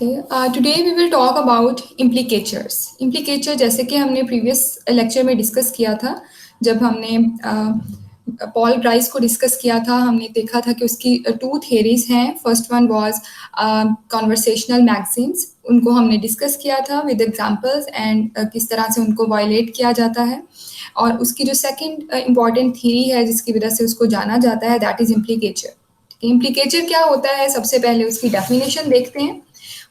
Today we will talk about implicatures. Implicature जैसे कि हमने प्रीवियस लेक्चर में डिस्कस किया था, जब हमने पॉल ग्राइस को डिस्कस किया था, हमने देखा था कि उसकी टू थियरीज हैं। First one was conversational magazines, उनको हमने डिस्कस किया था विद एग्जांपल्स एंड किस तरह से उनको वायलेट किया जाता है। और उसकी जो सेकंड इम्पॉर्टेंट थियरी है जिसकी वजह से उसको जाना जाता है, दैट इज इम्प्लीकेचर। इम्प्लीकेचर क्या होता है, सबसे पहले उसकी डेफिनेशन देखते हैं।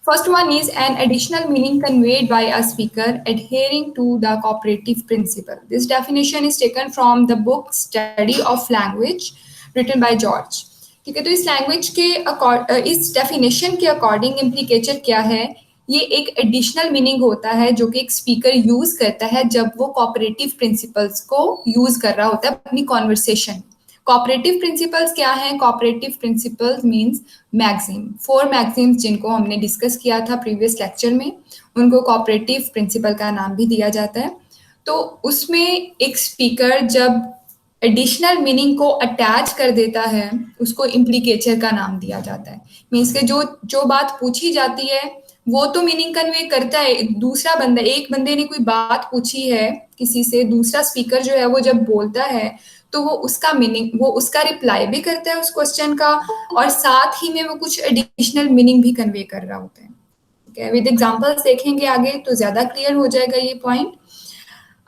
First one is an additional meaning conveyed by a speaker adhering to the cooperative principle. This definition is taken from the book Study of Language written by George. ठीक है, तो इस लैंग्वेज के इस डेफिनेशन के according implicature क्या है, ये एक एडिशनल मीनिंग होता है जो कि एक स्पीकर यूज करता है जब वो कोऑपरेटिव प्रिंसिपल्स को यूज कर रहा होता है अपनी कॉन्वर्सेशन। कोऑपरेटिव प्रिंसिपल्स क्या हैं? Cooperative principles means maxim, 4 maxims जिनको हमने डिस्कस किया था प्रीवियस लेक्चर में, उनको कोऑपरेटिव प्रिंसिपल का नाम भी दिया जाता है। तो उसमें एक स्पीकर जब एडिशनल मीनिंग को अटैच कर देता है, उसको इम्प्लीकेचर का नाम दिया जाता है। मीन्स के जो जो बात पूछी जाती है वो तो मीनिंग कन्वे करता है, दूसरा बंदा, एक बंदे ने कोई बात पूछी है किसी से, दूसरा स्पीकर जो है वो जब बोलता है तो वो उसका मीनिंग, वो उसका रिप्लाई भी करता है उस क्वेश्चन का, और साथ ही में वो कुछ एडिशनल मीनिंग भी कन्वे कर रहा होता है। ठीक है, विद एग्जांपल्स देखेंगे आगे तो ज्यादा क्लियर हो जाएगा ये पॉइंट।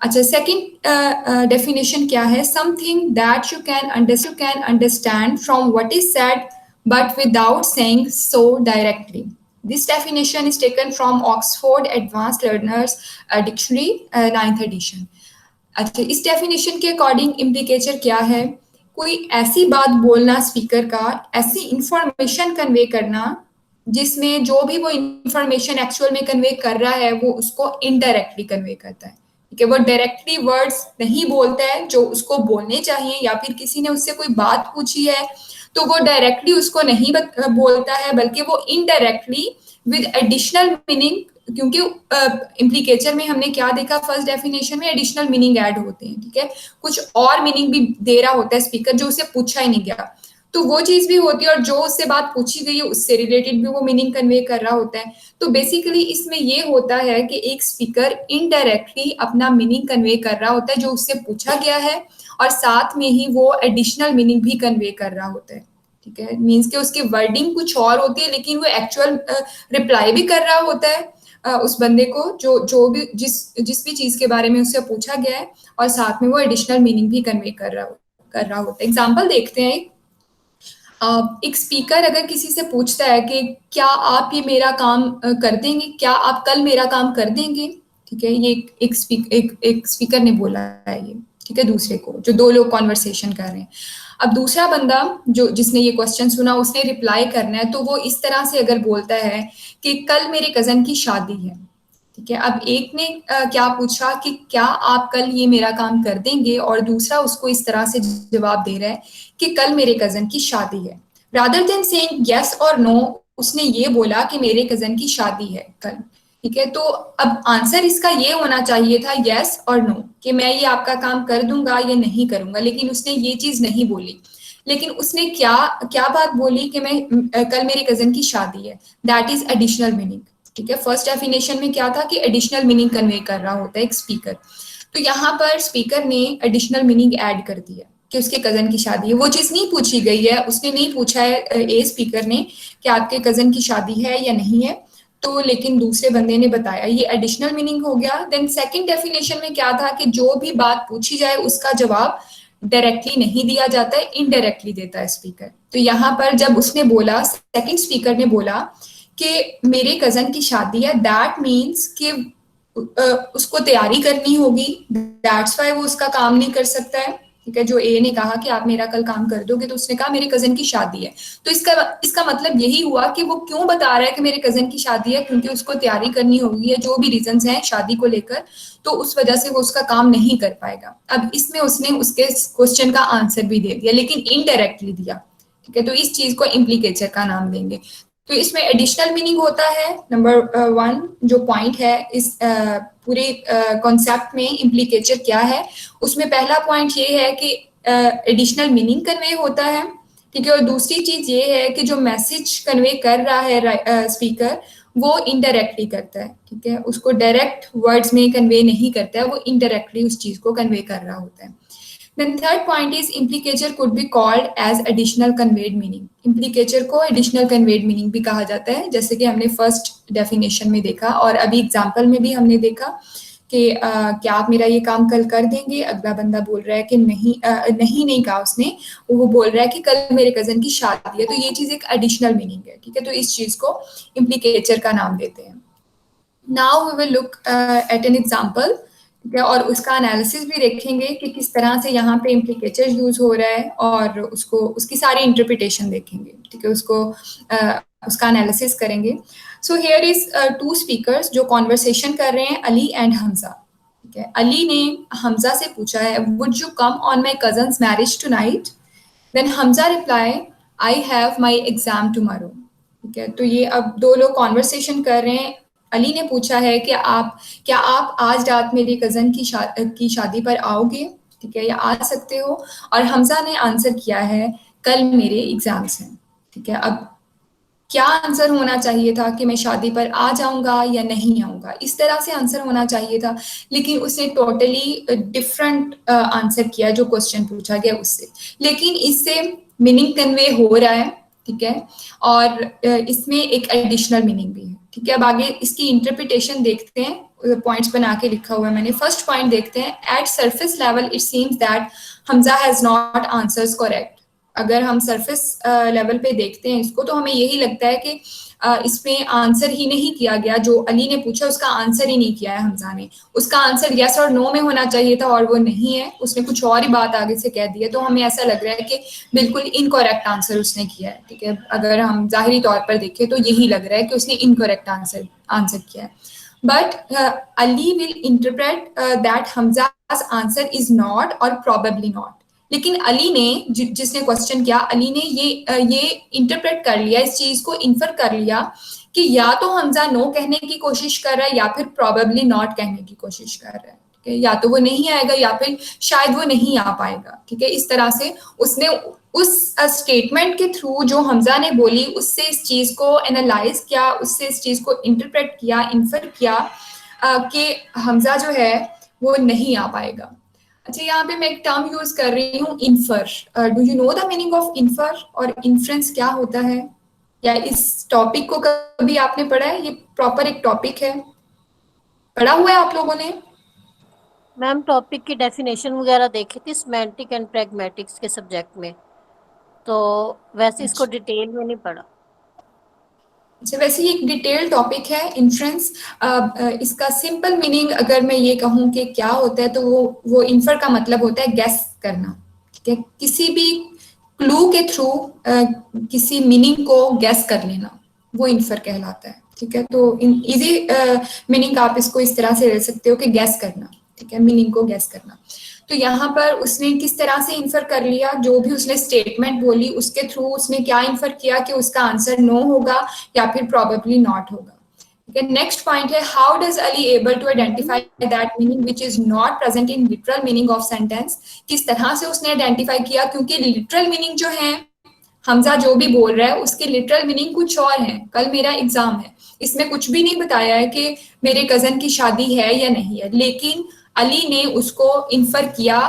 अच्छा, सेकंड डेफिनेशन क्या है? Something that you can understand from what is said but without saying so directly. This definition is taken from Oxford Advanced Learners Dictionary, 9th edition. अच्छा, इस डेफिनेशन के अकॉर्डिंग इम्प्लीकेचर क्या है? कोई ऐसी बात बोलना स्पीकर का, ऐसी इंफॉर्मेशन कन्वे करना जिसमें जो भी वो इंफॉर्मेशन एक्चुअल में कन्वे कर रहा है वो उसको इनडायरेक्टली कन्वे करता है। ठीक है, वो डायरेक्टली वर्ड्स नहीं बोलता है जो उसको बोलने चाहिए, या फिर किसी ने उससे कोई बात पूछी है तो वो डायरेक्टली उसको नहीं बोलता है, बल्कि वो इनडायरेक्टली विद एडिशनल मीनिंग, क्योंकि इम्प्लीकेचर में हमने क्या देखा, फर्स्ट डेफिनेशन में एडिशनल मीनिंग ऐड होते हैं। ठीक है, कुछ और मीनिंग भी दे रहा होता है स्पीकर जो उसे पूछा ही नहीं गया, तो वो चीज भी होती है, और जो उससे बात पूछी गई है उससे रिलेटेड भी वो मीनिंग कन्वे कर रहा होता है। तो बेसिकली इसमें ये होता है कि एक स्पीकर इनडायरेक्टली अपना मीनिंग कन्वे कर रहा होता है जो उससे पूछा गया है, और साथ में ही वो एडिशनल मीनिंग भी कन्वे कर रहा होता है। ठीक है, मीन्स के उसकी वर्डिंग कुछ और होती है लेकिन वो एक्चुअल रिप्लाई भी कर रहा होता है उस बंदे को जो भी जिस भी चीज के बारे में उससे पूछा गया है, और साथ में वो एडिशनल मीनिंग भी कन्वे कर रहा होता है। एग्जाम्पल देखते हैं। एक स्पीकर अगर किसी से पूछता है कि क्या आप ये मेरा काम कर देंगे, क्या आप कल मेरा काम कर देंगे? ठीक है, ये एक स्पीकर ने बोला है ये, ठीक है, दूसरे को, जो दो लोग कॉन्वर्सेशन कर रहे हैं। अब दूसरा बंदा जो जिसने ये क्वेश्चन सुना, उसने रिप्लाई करना है, तो वो इस तरह से अगर बोलता है कि कल मेरे कजन की शादी है। ठीक है, अब एक ने क्या पूछा कि क्या आप कल ये मेरा काम कर देंगे, और दूसरा उसको इस तरह से जवाब दे रहा है कि कल मेरे कजन की शादी है। रादर देन सेइंग यस और नो, उसने ये बोला कि मेरे कजन की शादी है कल। ठीक है, तो अब आंसर इसका ये होना चाहिए था यस और नो, कि मैं ये आपका काम कर दूंगा या नहीं करूंगा, लेकिन उसने ये चीज नहीं बोली। लेकिन उसने क्या क्या बात बोली कि मैं कल मेरे कजन की शादी है, दैट इज एडिशनल मीनिंग। ठीक है, फर्स्ट डेफिनेशन में क्या था कि एडिशनल मीनिंग कन्वे कर रहा होता है एक स्पीकर, तो यहाँ पर स्पीकर ने एडिशनल मीनिंग ऐड कर दिया कि उसके कजन की शादी है। वो चीज नहीं पूछी गई है, उसने नहीं पूछा है ए स्पीकर ने कि आपके कजन की शादी है या नहीं है, तो लेकिन दूसरे बंदे ने बताया, ये एडिशनल मीनिंग हो गया। देन सेकंड डेफिनेशन में क्या था कि जो भी बात पूछी जाए उसका जवाब डायरेक्टली नहीं दिया जाता है, इनडायरेक्टली देता है स्पीकर। तो यहाँ पर जब उसने बोला, सेकंड स्पीकर ने बोला कि मेरे कजन की शादी है, दैट मीन्स कि उसको तैयारी करनी होगी, दैट्स वाई वो उसका काम नहीं कर सकता है। ठीक है, जो ए ने कहा कि आप मेरा कल काम कर दोगे, तो उसने कहा मेरे कजन की शादी है, तो इसका मतलब यही हुआ कि वो क्यों बता रहा है कि मेरे कजन की शादी है, क्योंकि उसको तैयारी करनी होगी, या जो भी रीजंस हैं शादी को लेकर, तो उस वजह से वो उसका काम नहीं कर पाएगा। अब इसमें उसने उसके क्वेश्चन का आंसर भी दे दिया, लेकिन इनडायरेक्टली दिया। ठीक है, तो इस चीज को इम्प्लीकेचर का नाम देंगे। तो इसमें एडिशनल मीनिंग होता है नंबर 1 जो पॉइंट है इस पूरे कॉन्सेप्ट में इम्प्लीकेचर क्या है, उसमें पहला पॉइंट ये है कि एडिशनल मीनिंग कन्वे होता है। ठीक है, और दूसरी चीज ये है कि जो मैसेज कन्वे कर रहा है स्पीकर, वो इनडायरेक्टली करता है, ठीक है, उसको डायरेक्ट वर्ड्स में कन्वे नहीं करता है, वो इनडायरेक्टली उस चीज को कन्वे कर रहा होता है। Then third point is implicature could be called as additional conveyed meaning. Implicature को additional conveyed meaning भी कहा जाता है, जैसे कि हमने फर्स्ट डेफिनेशन में देखा और अभी एग्जाम्पल में भी हमने देखा कि क्या आप मेरा ये काम कल कर देंगे। अगला बंदा बोल रहा है कि नहीं कहा उसने, वो बोल रहा है कि कल मेरे कजन की शादी है, तो ये चीज एक एडिशनल मीनिंग है, ठीक है, तो इस चीज को इम्प्लीकेचर का नाम देते हैं। Now we will look at an example, ठीक है, और उसका एनालिसिस भी देखेंगे कि किस तरह से यहाँ पे इम्प्लीकेचर यूज हो रहा है और उसकी सारी इंटरप्रिटेशन देखेंगे, ठीक है, उसका एनालिसिस करेंगे। So here is two speakers जो कॉन्वर्सेशन कर रहे हैं, अली एंड हमजा, ठीक है। अली ने हमजा से पूछा है, would you come on my cousin's marriage tonight? Then Hamza reply, I have my exam tomorrow, ठीक है। तो ये अब दो लोग कॉन्वर्सेशन कर रहे हैं। अली ने पूछा है कि क्या आप आज रात मेरी कजन की शादी पर आओगे, ठीक है, या आ सकते हो? और हमजा ने आंसर किया है, कल मेरे एग्जाम्स हैं, ठीक है। अब क्या आंसर होना चाहिए था कि मैं शादी पर आ जाऊंगा या नहीं आऊंगा, इस तरह से आंसर होना चाहिए था, लेकिन उसने टोटली डिफरेंट आंसर किया जो क्वेश्चन पूछा गया उससे। लेकिन इससे मीनिंग कन्वे हो रहा है, ठीक है, और इसमें एक एडिशनल मीनिंग भी है, ठीक है। अब आगे इसकी इंटरप्रिटेशन देखते हैं, पॉइंट्स बना के लिखा हुआ है मैंने। फर्स्ट पॉइंट देखते हैं, at surface level it seems that Hamza has not answers correct. अगर हम सरफेस लेवल पे देखते हैं इसको, तो हमें यही लगता है कि इसमें आंसर ही नहीं किया गया, जो अली ने पूछा उसका आंसर ही नहीं किया है हमजा ने। उसका आंसर यस और नो में होना चाहिए था और वो नहीं है, उसने कुछ और ही बात आगे से कह दी है, तो हमें ऐसा लग रहा है कि बिल्कुल इनकरेक्ट आंसर उसने किया है, ठीक है। अगर हम जाहिरी तौर पर देखें तो यही लग रहा है कि उसने इनकरेक्ट आंसर किया है। But Ali will interpret that Hamza's answer is not और प्रोबेबली नॉट। लेकिन अली ने जिसने क्वेश्चन किया, अली ने ये इंटरप्रेट कर लिया, इस चीज को इन्फर कर लिया कि या तो हमजा नो कहने की कोशिश कर रहा है या फिर प्रोबेबली नॉट कहने की कोशिश कर रहा है, ठीक है, या तो वो नहीं आएगा या फिर शायद वो नहीं आ पाएगा, ठीक है। इस तरह से उसने उस स्टेटमेंट के थ्रू जो हमजा ने बोली उससे इस चीज को एनालाइज किया, उससे इस चीज को इंटरप्रेट किया, इन्फर किया कि हमजा जो है वो नहीं आ पाएगा। अच्छा, यहाँ पे मैं एक टर्म यूज कर रही हूँ, infer. Do you know the meaning of infer और इन्फ्रेंस क्या होता है? या इस टॉपिक को कभी आपने पढ़ा है? ये प्रॉपर एक टॉपिक है, पढ़ा हुआ है आप लोगों ने? मैम टॉपिक की डेफिनेशन वगैरह देखी थी सिमेंटिक एंड प्रैग्मेटिक्स के सब्जेक्ट में, तो वैसे इसको डिटेल में नहीं पढ़ा। अच्छा, वैसे ये एक डिटेल टॉपिक है इन्फ्रेंस। इसका सिंपल मीनिंग अगर मैं ये कहूँ कि क्या होता है, तो वो इन्फर का मतलब होता है गैस करना, ठीक है, किसी भी क्लू के थ्रू किसी मीनिंग को गैस कर लेना, वो इन्फर कहलाता है, ठीक है। तो इजी मीनिंग आप इसको इस तरह से ले सकते हो कि गैस करना, ठीक है, मीनिंग को गैस करना। तो यहाँ पर उसने किस तरह से इन्फर कर लिया, जो भी उसने स्टेटमेंट बोली उसके थ्रू उसने क्या इन्फर किया कि उसका आंसर नो होगा या फिर प्रोबेबली नॉट होगा, ठीक है। नेक्स्ट पॉइंट है, how does Ali able to identify that meaning which is not present in literal meaning of sentence? किस तरह से उसने आइडेंटिफाई किया, क्योंकि लिटरल मीनिंग जो है हमजा जो भी बोल रहा है उसके लिटरल मीनिंग कुछ और है, कल मेरा एग्जाम है, इसमें कुछ भी नहीं बताया है कि मेरे कजन की शादी है या नहीं है, लेकिन अली ने उसको इन्फर किया,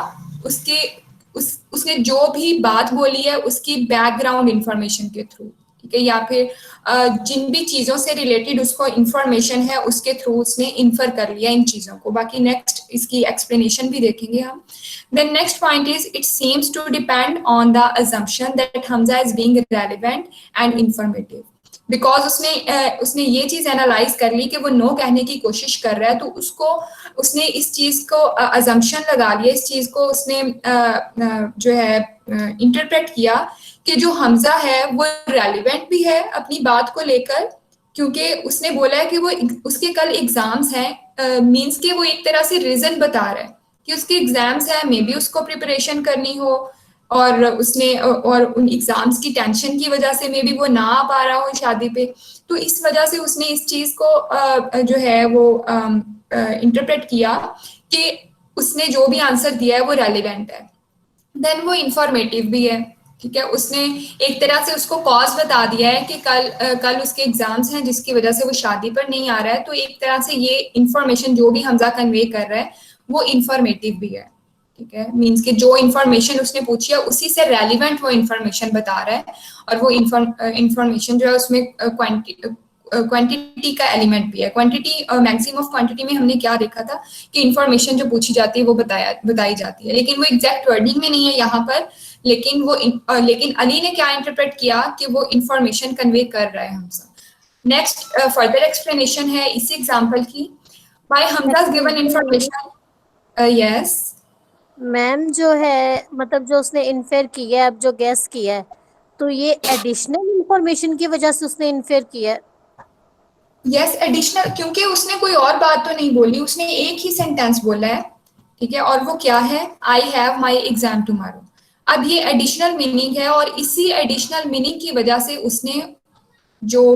उसने जो भी बात बोली है उसकी बैकग्राउंड इंफॉर्मेशन के थ्रू, ठीक है, या फिर जिन भी चीजों से रिलेटेड उसको इंफॉर्मेशन है उसके थ्रू उसने इन्फर कर लिया इन चीजों को। बाकी नेक्स्ट इसकी एक्सप्लेनेशन भी देखेंगे हम। Then next point is, it seems to depend on the assumption that Hamza is being relevant and informative. Because उसने ये चीज एनालाइज कर ली कि वो नो कहने की कोशिश कर रहा है, तो उसने इस चीज को अजम्पशन लगा लिया, इस चीज को उसने जो है इंटरप्रेट किया कि जो हमजा है वो रेलिवेंट भी है अपनी बात को लेकर, क्योंकि उसने बोला है कि वो उसके कल एग्जाम्स हैं, मींस कि वो एक तरह से रीजन बता रहा है कि उसके एग्जाम्स है, मे बी उसको प्रिपरेशन करनी हो और उन एग्जाम्स की टेंशन की वजह से मे बी वो ना आ पा रहा हो शादी पे, तो इस वजह से उसने इस चीज को जो है वो इंटरप्रेट किया कि उसने जो भी आंसर दिया है वो रेलिवेंट है, देन वो इंफॉर्मेटिव भी है, ठीक है, उसने एक तरह से उसको कॉज बता दिया है कि कल उसके एग्जाम्स हैं जिसकी वजह से वो शादी पर नहीं आ रहा है। तो एक तरह से ये इंफॉर्मेशन जो भी हमजा कन्वे कर रहा है वो इंफॉर्मेटिव भी है। ठीक है, मीन्स कि जो इन्फॉर्मेशन उसने पूछी है उसी से रेलिवेंट वो इन्फॉर्मेशन बता रहा है, और वो इन्फॉर्मेशन जो है उसमें क्वांटिटी का एलिमेंट भी है। क्वांटिटी, मैक्सिमम ऑफ क्वांटिटी में हमने क्या देखा था कि इन्फॉर्मेशन जो पूछी जाती है वो बताई जाती है, लेकिन वो एग्जैक्ट वर्डिंग में नहीं है यहाँ पर। लेकिन अली ने क्या इंटरप्रेट किया कि वो इन्फॉर्मेशन कन्वे कर रहा है हमसे। नेक्स्ट फर्दर एक्सप्लेनेशन है इसी एग्जांपल की। By Hamza given information. Yes ma'am, जो है मतलब जो उसने इन्फेयर किया है, अब जो गेस किया है, तो ये एडिशनल इंफॉर्मेशन की वजह से उसने इन्फेयर किया है। यस एडिशनल, क्योंकि उसने कोई और बात तो नहीं बोली, उसने एक ही सेंटेंस बोला है। ठीक है, और वो क्या है, आई हैव माई एग्जाम टुमारो। अब ये एडिशनल मीनिंग है, और इसी एडिशनल मीनिंग की वजह से उसने जो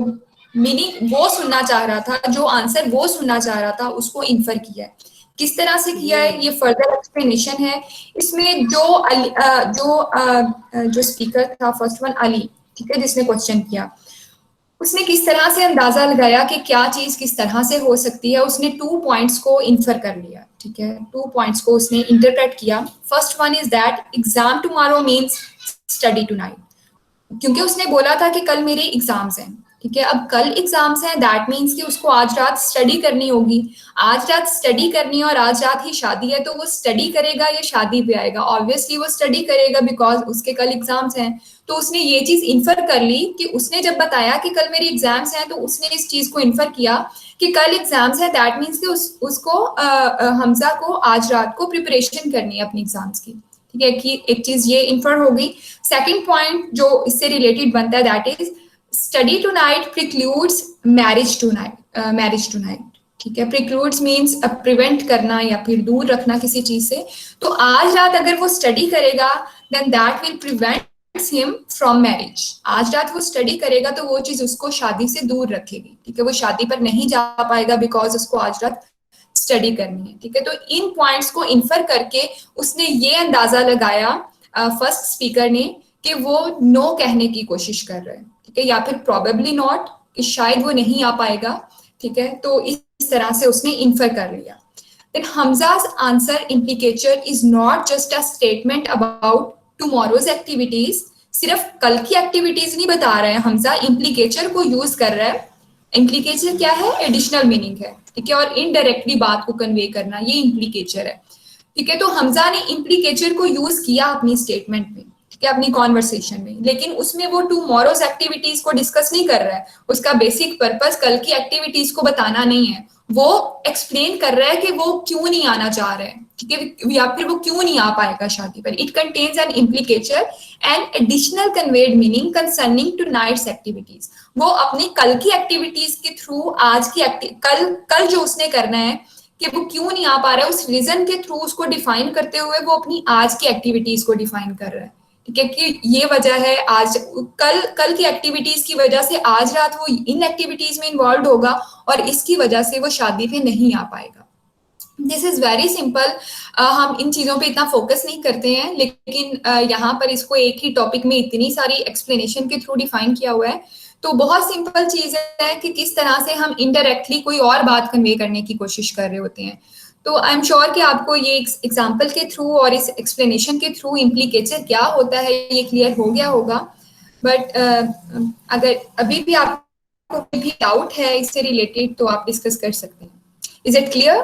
मीनिंग वो सुनना चाह रहा था, जो आंसर वो सुनना चाह रहा था, उसको इन्फर किया है। किस तरह से किया है ये फर्दर एक्सप्लेनेशन है इसमें। जो स्पीकर था फर्स्ट वन अली, ठीक है, जिसने क्वेश्चन किया, उसने किस तरह से अंदाजा लगाया कि क्या चीज किस तरह से हो सकती है। उसने 2 पॉइंट्स को इन्फर कर लिया। ठीक है, 2 पॉइंट्स को उसने इंटरप्रेट किया। First one is that exam tomorrow means study tonight, क्योंकि उसने बोला था कि कल मेरे एग्जाम्स हैं। ठीक है, अब कल एग्जाम्स हैं, दैट मीन्स कि उसको आज रात स्टडी करनी होगी। आज रात स्टडी करनी है और आज रात ही शादी है, तो वो स्टडी करेगा या शादी पे आएगा? ऑब्वियसली वो स्टडी करेगा, बिकॉज उसके कल एग्जाम्स हैं। तो उसने ये चीज इन्फर कर ली कि उसने जब बताया कि कल मेरे एग्जाम्स हैं, तो उसने इस चीज को इन्फर किया कि कल एग्जाम्स है, दैट मीन्स कि उसको हमजा को आज रात को प्रिपरेशन करनी है अपनी एग्जाम्स की। ठीक है, कि एक चीज ये इन्फर हो गई। सेकंड पॉइंट जो इससे रिलेटेड बनता है, that is study tonight precludes marriage tonight. ठीक है, प्रिक्लूड्स मीन्स प्रिवेंट करना या फिर दूर रखना किसी चीज से। तो आज रात अगर वो स्टडी करेगा, then that will prevent him from marriage. आज रात वो स्टडी करेगा तो वो चीज उसको शादी से दूर रखेगी। ठीक है, वो शादी पर नहीं जा पाएगा बिकॉज उसको आज रात स्टडी करनी है। ठीक है, तो इन पॉइंट्स को इन्फर करके उसने ये अंदाजा लगाया फर्स्ट स्पीकर ने कि वो नो कहने की कोशिश कर रहे हैं। ठीक है, या फिर प्रोबेबली नॉट, कि शायद वो नहीं आ पाएगा। ठीक है, तो इस तरह से उसने इन्फर कर लिया। Then Hamza's answer implicature is not just a statement about tomorrow's activities. सिर्फ कल की एक्टिविटीज नहीं बता रहे हैं हमजा, इम्प्लीकेचर को यूज कर रहा है। इम्प्लीकेचर क्या है? एडिशनल मीनिंग है। ठीक है, और इनडायरेक्टली बात को कन्वे करना, ये इम्प्लीकेचर है। ठीक है, तो हमजा ने इम्प्लीकेचर को यूज किया अपनी स्टेटमेंट में, ठीक है, अपनी कॉन्वर्सेशन में, लेकिन उसमें वो टुमारोज एक्टिविटीज को डिस्कस नहीं कर रहा है। उसका बेसिक पर्पस कल की एक्टिविटीज को बताना नहीं है, वो एक्सप्लेन कर रहा है कि वो क्यों नहीं आना चाह रहे हैं। ठीक है, या फिर वो क्यों नहीं आ पाएगा शादी पर। It contains an implicature and additional conveyed meaning concerning tonight's activities. वो अपनी कल की एक्टिविटीज के थ्रू आज की कल जो उसने करना है कि वो क्यों नहीं आ पा रहा है, उस रीजन के थ्रू उसको डिफाइन करते हुए वो अपनी आज की एक्टिविटीज को डिफाइन कर रहा है। ठीक है, कि ये वजह है आज कल की एक्टिविटीज की वजह से आज रात वो इन एक्टिविटीज में इन्वॉल्व होगा और इसकी वजह से वो शादी पे नहीं आ पाएगा। This is very simple. हम इन चीजों पे इतना फोकस नहीं करते हैं, लेकिन यहाँ पर इसको एक ही टॉपिक में इतनी सारी एक्सप्लेनेशन के थ्रू डिफाइन किया हुआ है। तो बहुत सिंपल चीज है कि किस तरह से हम इनडायरेक्टली कोई और बात कन्वे करने की कोशिश कर रहे होते हैं। तो आई एम श्योर कि आपको ये एग्जाम्पल के थ्रू और इस एक्सप्लेनेशन के थ्रू इम्प्लीकेचर क्या होता है ये क्लियर हो गया होगा। बट अगर अभी भी आपको कोई भी डाउट है इससे रिलेटेड तो आप डिस्कस कर सकते हैं। Is it clear?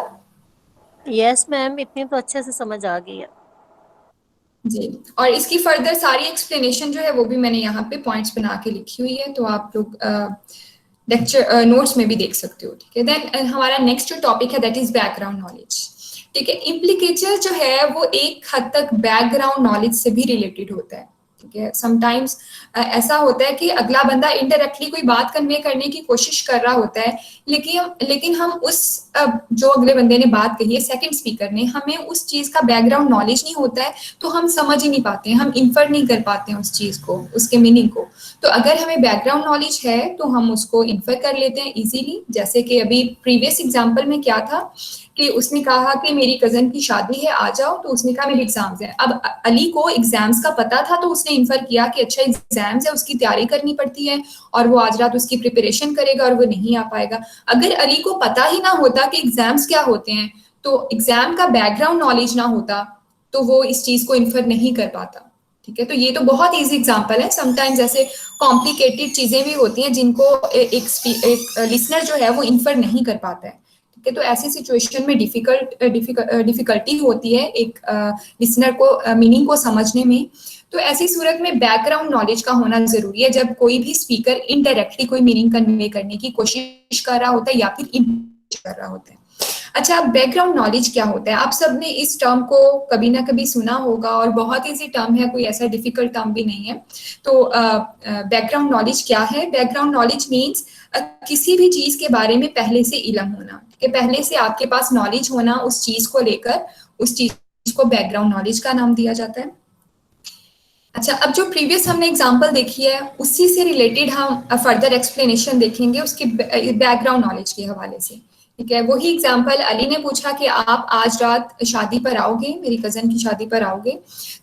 Yes ma'am, इतनी तो अच्छे से समझ आ गई है जी, और इसकी फर्दर सारी एक्सप्लेनेशन जो है वो भी मैंने यहाँ पे पॉइंट्स बना के लिखी हुई है, तो आप लोग लेक्चर नोट्स में भी देख सकते हो। ठीक है, देन हमारा नेक्स्ट जो टॉपिक है दैट इज बैकग्राउंड नॉलेज। ठीक है, इम्प्लीकेचर जो है वो एक हद तक बैकग्राउंड नॉलेज से भी रिलेटेड होता है। ठीक है, समटाइम्स ऐसा होता है कि अगला बंदा इनडायरेक्टली कोई बात कन्वे करने की कोशिश कर रहा होता है, लेकिन हम उस जो अगले बंदे ने बात कही है, सेकंड स्पीकर ने, हमें उस चीज का बैकग्राउंड नॉलेज नहीं होता है, तो हम समझ ही नहीं पाते हैं, हम इन्फर नहीं कर पाते हैं उस चीज को, उसके मीनिंग को। तो अगर हमें बैकग्राउंड नॉलेज है तो हम उसको इन्फर कर लेते हैं इजीली। जैसे कि अभी प्रीवियस एग्जाम्पल में क्या था कि उसने कहा कि मेरी कजन की शादी है, आ जाओ, तो उसने कहा मेरे एग्जाम्स हैं। अब अली को एग्जाम्स का पता था तो उसने इन्फर किया कि अच्छा एग्जाम्स है, उसकी तैयारी करनी पड़ती है और वो आज रात उसकी प्रिपरेशन करेगा और वो नहीं आ पाएगा। अगर अली को पता ही ना होता कि एग्जाम्स क्या होते हैं, तो एग्जाम का बैकग्राउंड नॉलेज ना होता, तो वो इस चीज को इन्फर नहीं कर पाता। ठीक है, तो ये तो बहुत इजी एग्जांपल है। समटाइम्स ऐसे कॉम्प्लिकेटेड चीजें भी होती हैं जिनको एक लिसनर जो है वो इन्फर नहीं कर पाता है। ठीक है, तो ऐसी सिचुएशन में डिफिकल्टी होती है एक लिसनर को मीनिंग को समझने में। तो ऐसी सूरत में बैकग्राउंड नॉलेज का होना जरूरी है जब कोई भी स्पीकर इनडायरेक्टली कोई मीनिंग कन्वे करने की कोशिश कर रहा होता है या फिर कर रहा होता है। अच्छा, बैकग्राउंड नॉलेज क्या होता है? आप सबने इस टर्म को कभी ना कभी सुना होगा और बहुत इजी टर्म है, कोई ऐसा डिफिकल्ट टर्म भी नहीं है। तो बैकग्राउंड नॉलेज क्या है? बैकग्राउंड नॉलेज मीन्स किसी भी चीज के बारे में पहले से इल्म होना, कि पहले से आपके पास नॉलेज होना उस चीज को लेकर, उस चीज को बैकग्राउंड नॉलेज का नाम दिया जाता है। अच्छा, अब जो प्रीवियस हमने एग्जांपल देखी है उसी से रिलेटेड हम फर्दर एक्सप्लेनेशन देखेंगे उसके बैकग्राउंड नॉलेज के हवाले से। ठीक है, वही एग्जांपल अली ने पूछा कि आप आज रात शादी पर आओगे, मेरी कजन की शादी पर आओगे।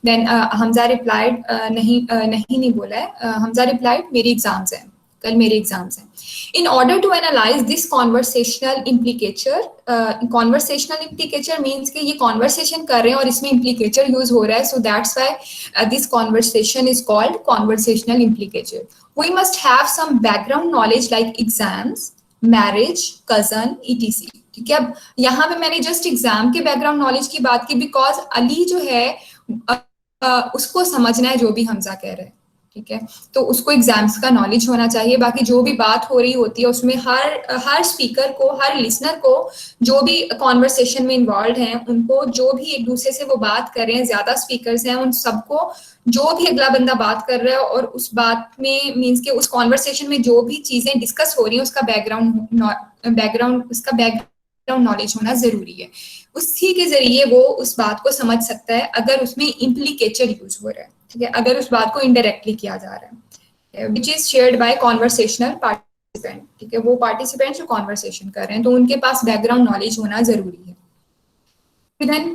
देन हमजा रिप्लाइड नहीं बोला है, हमजा रिप्लाइड मेरी एग्जाम्स हैं, कल मेरे एग्जाम्स हैं। In order to analyze this conversational implicature means कि ये conversation कर रहे हैं और इसमें implicature use हो रहा है, so that's why this conversation is called conversational implicature. We must have some background knowledge like exams, marriage, cousin, etc. ठीक है, अब यहाँ पे मैंने just exam के background knowledge की बात की because अली जो है उसको समझना है जो भी हमजा कह रहे हैं। ठीक है, तो उसको एग्जाम्स का नॉलेज होना चाहिए। बाकी जो भी बात हो रही होती है उसमें हर स्पीकर को, हर लिसनर को, जो भी कॉन्वर्सेशन में इन्वॉल्व हैं उनको, जो भी एक दूसरे से वो बात कर रहे हैं, ज्यादा स्पीकर्स हैं, उन सबको जो भी अगला बंदा बात कर रहा है और उस बात में मीन्स के उस कॉन्वर्सेशन में जो भी चीजें डिस्कस हो रही हैं उसका बैकग्राउंड नॉलेज होना जरूरी है। उसी के जरिए वो उस बात को समझ सकता है अगर उसमें इम्प्लीकेचर यूज हो रहा है। ठीक है, अगर उस बात को इनडायरेक्टली किया जा रहा है, which is shared by conversational participant. ठीक है, वो पार्टिसिपेंट जो कॉन्वर्सेशन कर रहे हैं तो उनके पास बैकग्राउंड नॉलेज होना जरूरी है। Then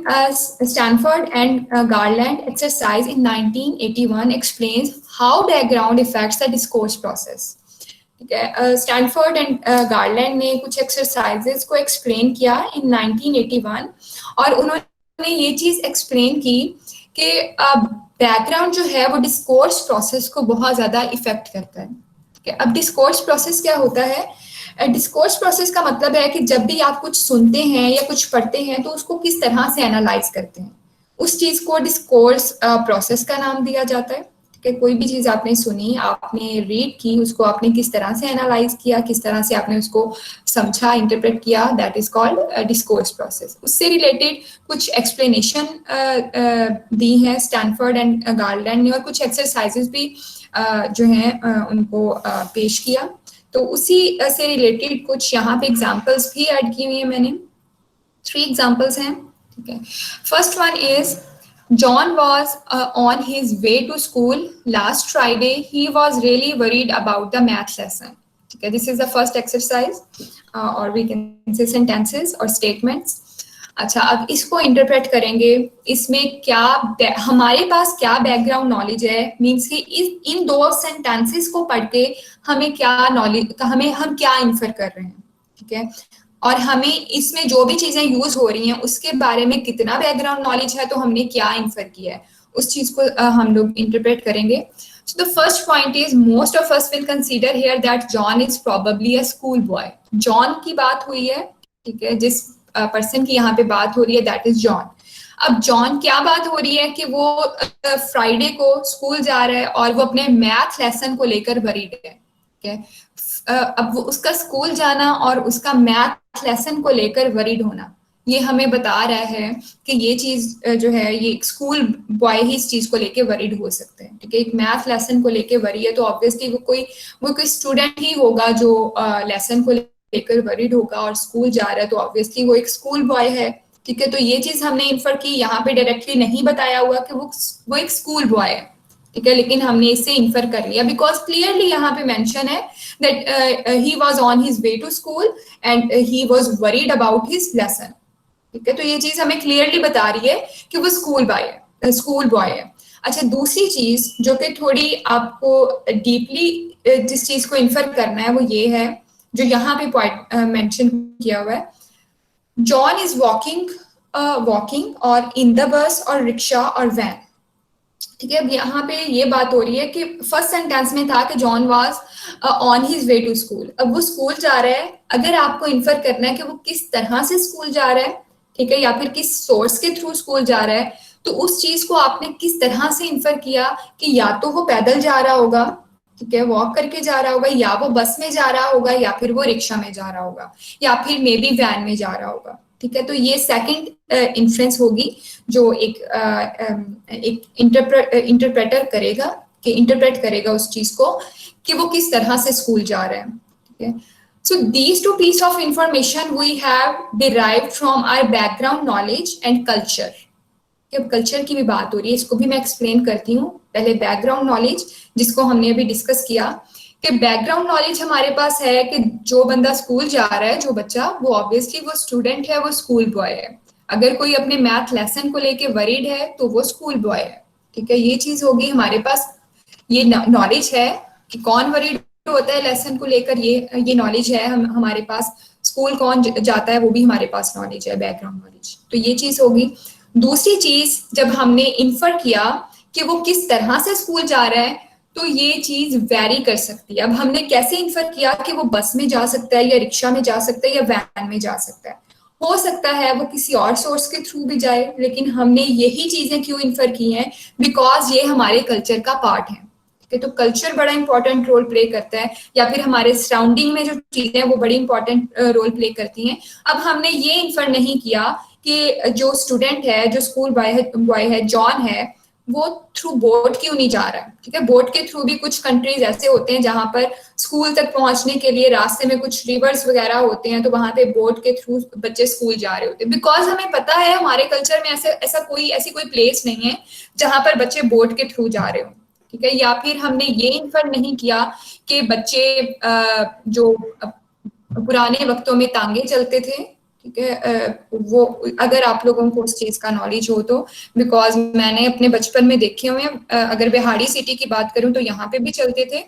Stanford and Garland exercise in 1981 explains how background affects the discourse process. ठीक है, स्टैनफोर्ड एंड गार्लैंड ने कुछ एक्सरसाइजेस को एक्सप्लेन किया इन 1981 और उन्होंने ये चीज एक्सप्लेन की कि बैकग्राउंड जो है वो डिस्कोर्स प्रोसेस को बहुत ज्यादा इफेक्ट करता है। ठीक है, अब डिस्कोर्स प्रोसेस क्या होता है? डिस्कोर्स प्रोसेस का मतलब है कि जब भी आप कुछ सुनते हैं या कुछ पढ़ते हैं तो उसको किस तरह से एनालाइज करते हैं, उस चीज को डिस्कोर्स प्रोसेस का नाम दिया जाता है। ठीक है, कोई भी चीज आपने सुनी, आपने रीड की, उसको आपने किस तरह से एनालाइज किया, किस तरह से आपने उसको समझा, इंटरप्रेट किया, that is called discourse process. उससे रिलेटेड कुछ एक्सप्लेनेशन दी है स्टैनफोर्ड एंड गार्लैंड ने और कुछ एक्सरसाइजेस भी जो हैं उनको पेश किया। तो उसी से रिलेटेड कुछ यहाँ पे एग्जाम्पल्स भी ऐड की हुई है मैंने। 3 एग्जाम्पल्स हैं। ठीक है, first one is John was on his way to school last Friday. He was really worried about the math lesson. Okay, this is the first exercise, or we can say sentences or statements. अच्छा, अब इसको interpret करेंगे। इसमें क्या हमारे पास क्या background knowledge है, means कि इन 2 सेंटेंसेस को पढ़ के हमें क्या नॉलेज, हम क्या इन्फर कर रहे हैं। ठीक है, और हमें इसमें जो भी चीजें यूज हो रही हैं उसके बारे में कितना बैकग्राउंड नॉलेज है, तो हमने क्या इन्फर किया है, उस चीज को हम लोग इंटरप्रेट करेंगे। So the first point is most of us will consider here that John is probably a school boy. John की बात हुई है। ठीक है, जिस पर्सन की यहाँ पे बात हो रही है दैट इज जॉन। अब जॉन क्या बात हो रही है कि वो फ्राइडे को स्कूल जा रहा है और वो अपने मैथ लेसन को लेकर वरीड है। ठीक है, अब वो उसका स्कूल जाना और उसका मैथ लेसन को लेकर वरीड होना, ये हमें बता रहा है कि ये चीज जो है, ये एक स्कूल बॉय ही इस चीज को लेके वरीड हो सकते हैं। ठीक है, एक मैथ लेसन को लेके वरी है तो ऑब्वियसली वो कोई स्टूडेंट ही होगा जो लेसन को लेकर वरीड होगा और स्कूल जा रहा है, तो ऑब्वियसली वो एक स्कूल बॉय है। ठीक है, तो ये चीज हमने इन्फर की, यहाँ पे डायरेक्टली नहीं बताया हुआ कि वो एक स्कूल बॉय है। ठीक है, लेकिन हमने इससे इन्फर कर लिया बिकॉज क्लियरली यहाँ पे मेंशन है that he was on his way to school and he was worried about his lesson. ठीक है, तो ये चीज हमें क्लियरली बता रही है कि वो स्कूल बॉय है। अच्छा, दूसरी चीज जो कि थोड़ी आपको डीपली जिस चीज को इन्फर करना है वो ये है, जो यहाँ पे पॉइंट मेंशन किया हुआ है, जॉन इज वॉकिंग और इन द बस और रिक्शा और वैन। ठीक है, अब यहाँ पे ये बात हो रही है कि फर्स्ट सेंटेंस में था कि John was on his way to school. अब वो स्कूल जा रहा है, अगर आपको इन्फर करना है कि वो किस तरह से स्कूल जा रहा है, ठीक है, या फिर किस सोर्स के थ्रू स्कूल जा रहा है, तो उस चीज को आपने किस तरह से इन्फर किया कि या तो वो पैदल जा रहा होगा, ठीक है, वॉक करके जा रहा होगा, या वो बस में जा रहा होगा, या फिर वो रिक्शा में जा रहा होगा, या फिर मे बी वैन में जा रहा होगा। ठीक है, तो ये सेकंड इन्फ्लुएंस होगी जो एक इंटरप्रेटर करेगा, कि इंटरप्रेट करेगा उस चीज को कि वो किस तरह से स्कूल जा रहे हैं। ठीक है, so these two piece of information we have derived from our background knowledge and culture। अब कल्चर की भी बात हो रही है, इसको भी मैं एक्सप्लेन करती हूँ। पहले बैकग्राउंड नॉलेज जिसको हमने अभी डिस्कस किया, कि बैकग्राउंड नॉलेज हमारे पास है कि जो बंदा स्कूल जा रहा है, जो बच्चा, वो ऑब्वियसली वो स्टूडेंट है, वो स्कूल बॉय है। अगर कोई अपने मैथ लेसन को लेके वरीड है तो वो स्कूल बॉय है। ठीक है, ये चीज होगी हमारे पास, ये नॉलेज है कि कौन वरीड होता है लेसन को लेकर, ये नॉलेज है हमारे पास। स्कूल कौन जाता है वो भी हमारे पास नॉलेज है, बैकग्राउंड नॉलेज। तो ये चीज होगी। दूसरी चीज, जब हमने इन्फर किया कि वो किस तरह से स्कूल जा रहा है, तो ये चीज वेरी कर सकती है। अब हमने कैसे इन्फर किया कि वो बस में जा सकता है, या रिक्शा में जा सकता है, या वैन में जा सकता है। हो सकता है वो किसी और सोर्स के थ्रू भी जाए, लेकिन हमने यही चीजें क्यों इन्फर की हैं, बिकॉज ये हमारे कल्चर का पार्ट है। तो कल्चर बड़ा इंपॉर्टेंट रोल प्ले करता है, या फिर हमारे सराउंडिंग में जो चीजें हैं वो बड़ी इंपॉर्टेंट रोल प्ले करती हैं। अब हमने ये इन्फर नहीं किया कि जो स्टूडेंट है, जो स्कूल बॉय है, जॉन है, वो थ्रू बोट क्यों नहीं जा रहा है। ठीक है, बोट के थ्रू भी कुछ कंट्रीज ऐसे होते हैं जहां पर स्कूल तक पहुंचने के लिए रास्ते में कुछ रिवर्स वगैरह होते हैं, तो वहां पे बोट के थ्रू बच्चे स्कूल जा रहे होते हैं। बिकॉज हमें पता है हमारे कल्चर में ऐसी कोई प्लेस नहीं है जहां पर बच्चे बोट के थ्रू जा रहे हो। ठीक है, या फिर हमने ये इन्फर नहीं किया कि बच्चे जो पुराने वक्तों में तांगे चलते थे, ठीक है, वो अगर आप लोगों को उस चीज का नॉलेज हो तो, बिकॉज मैंने अपने बचपन में देखे हुए हैं। अगर बिहाड़ी सिटी की बात करूं तो यहाँ पे भी चलते थे,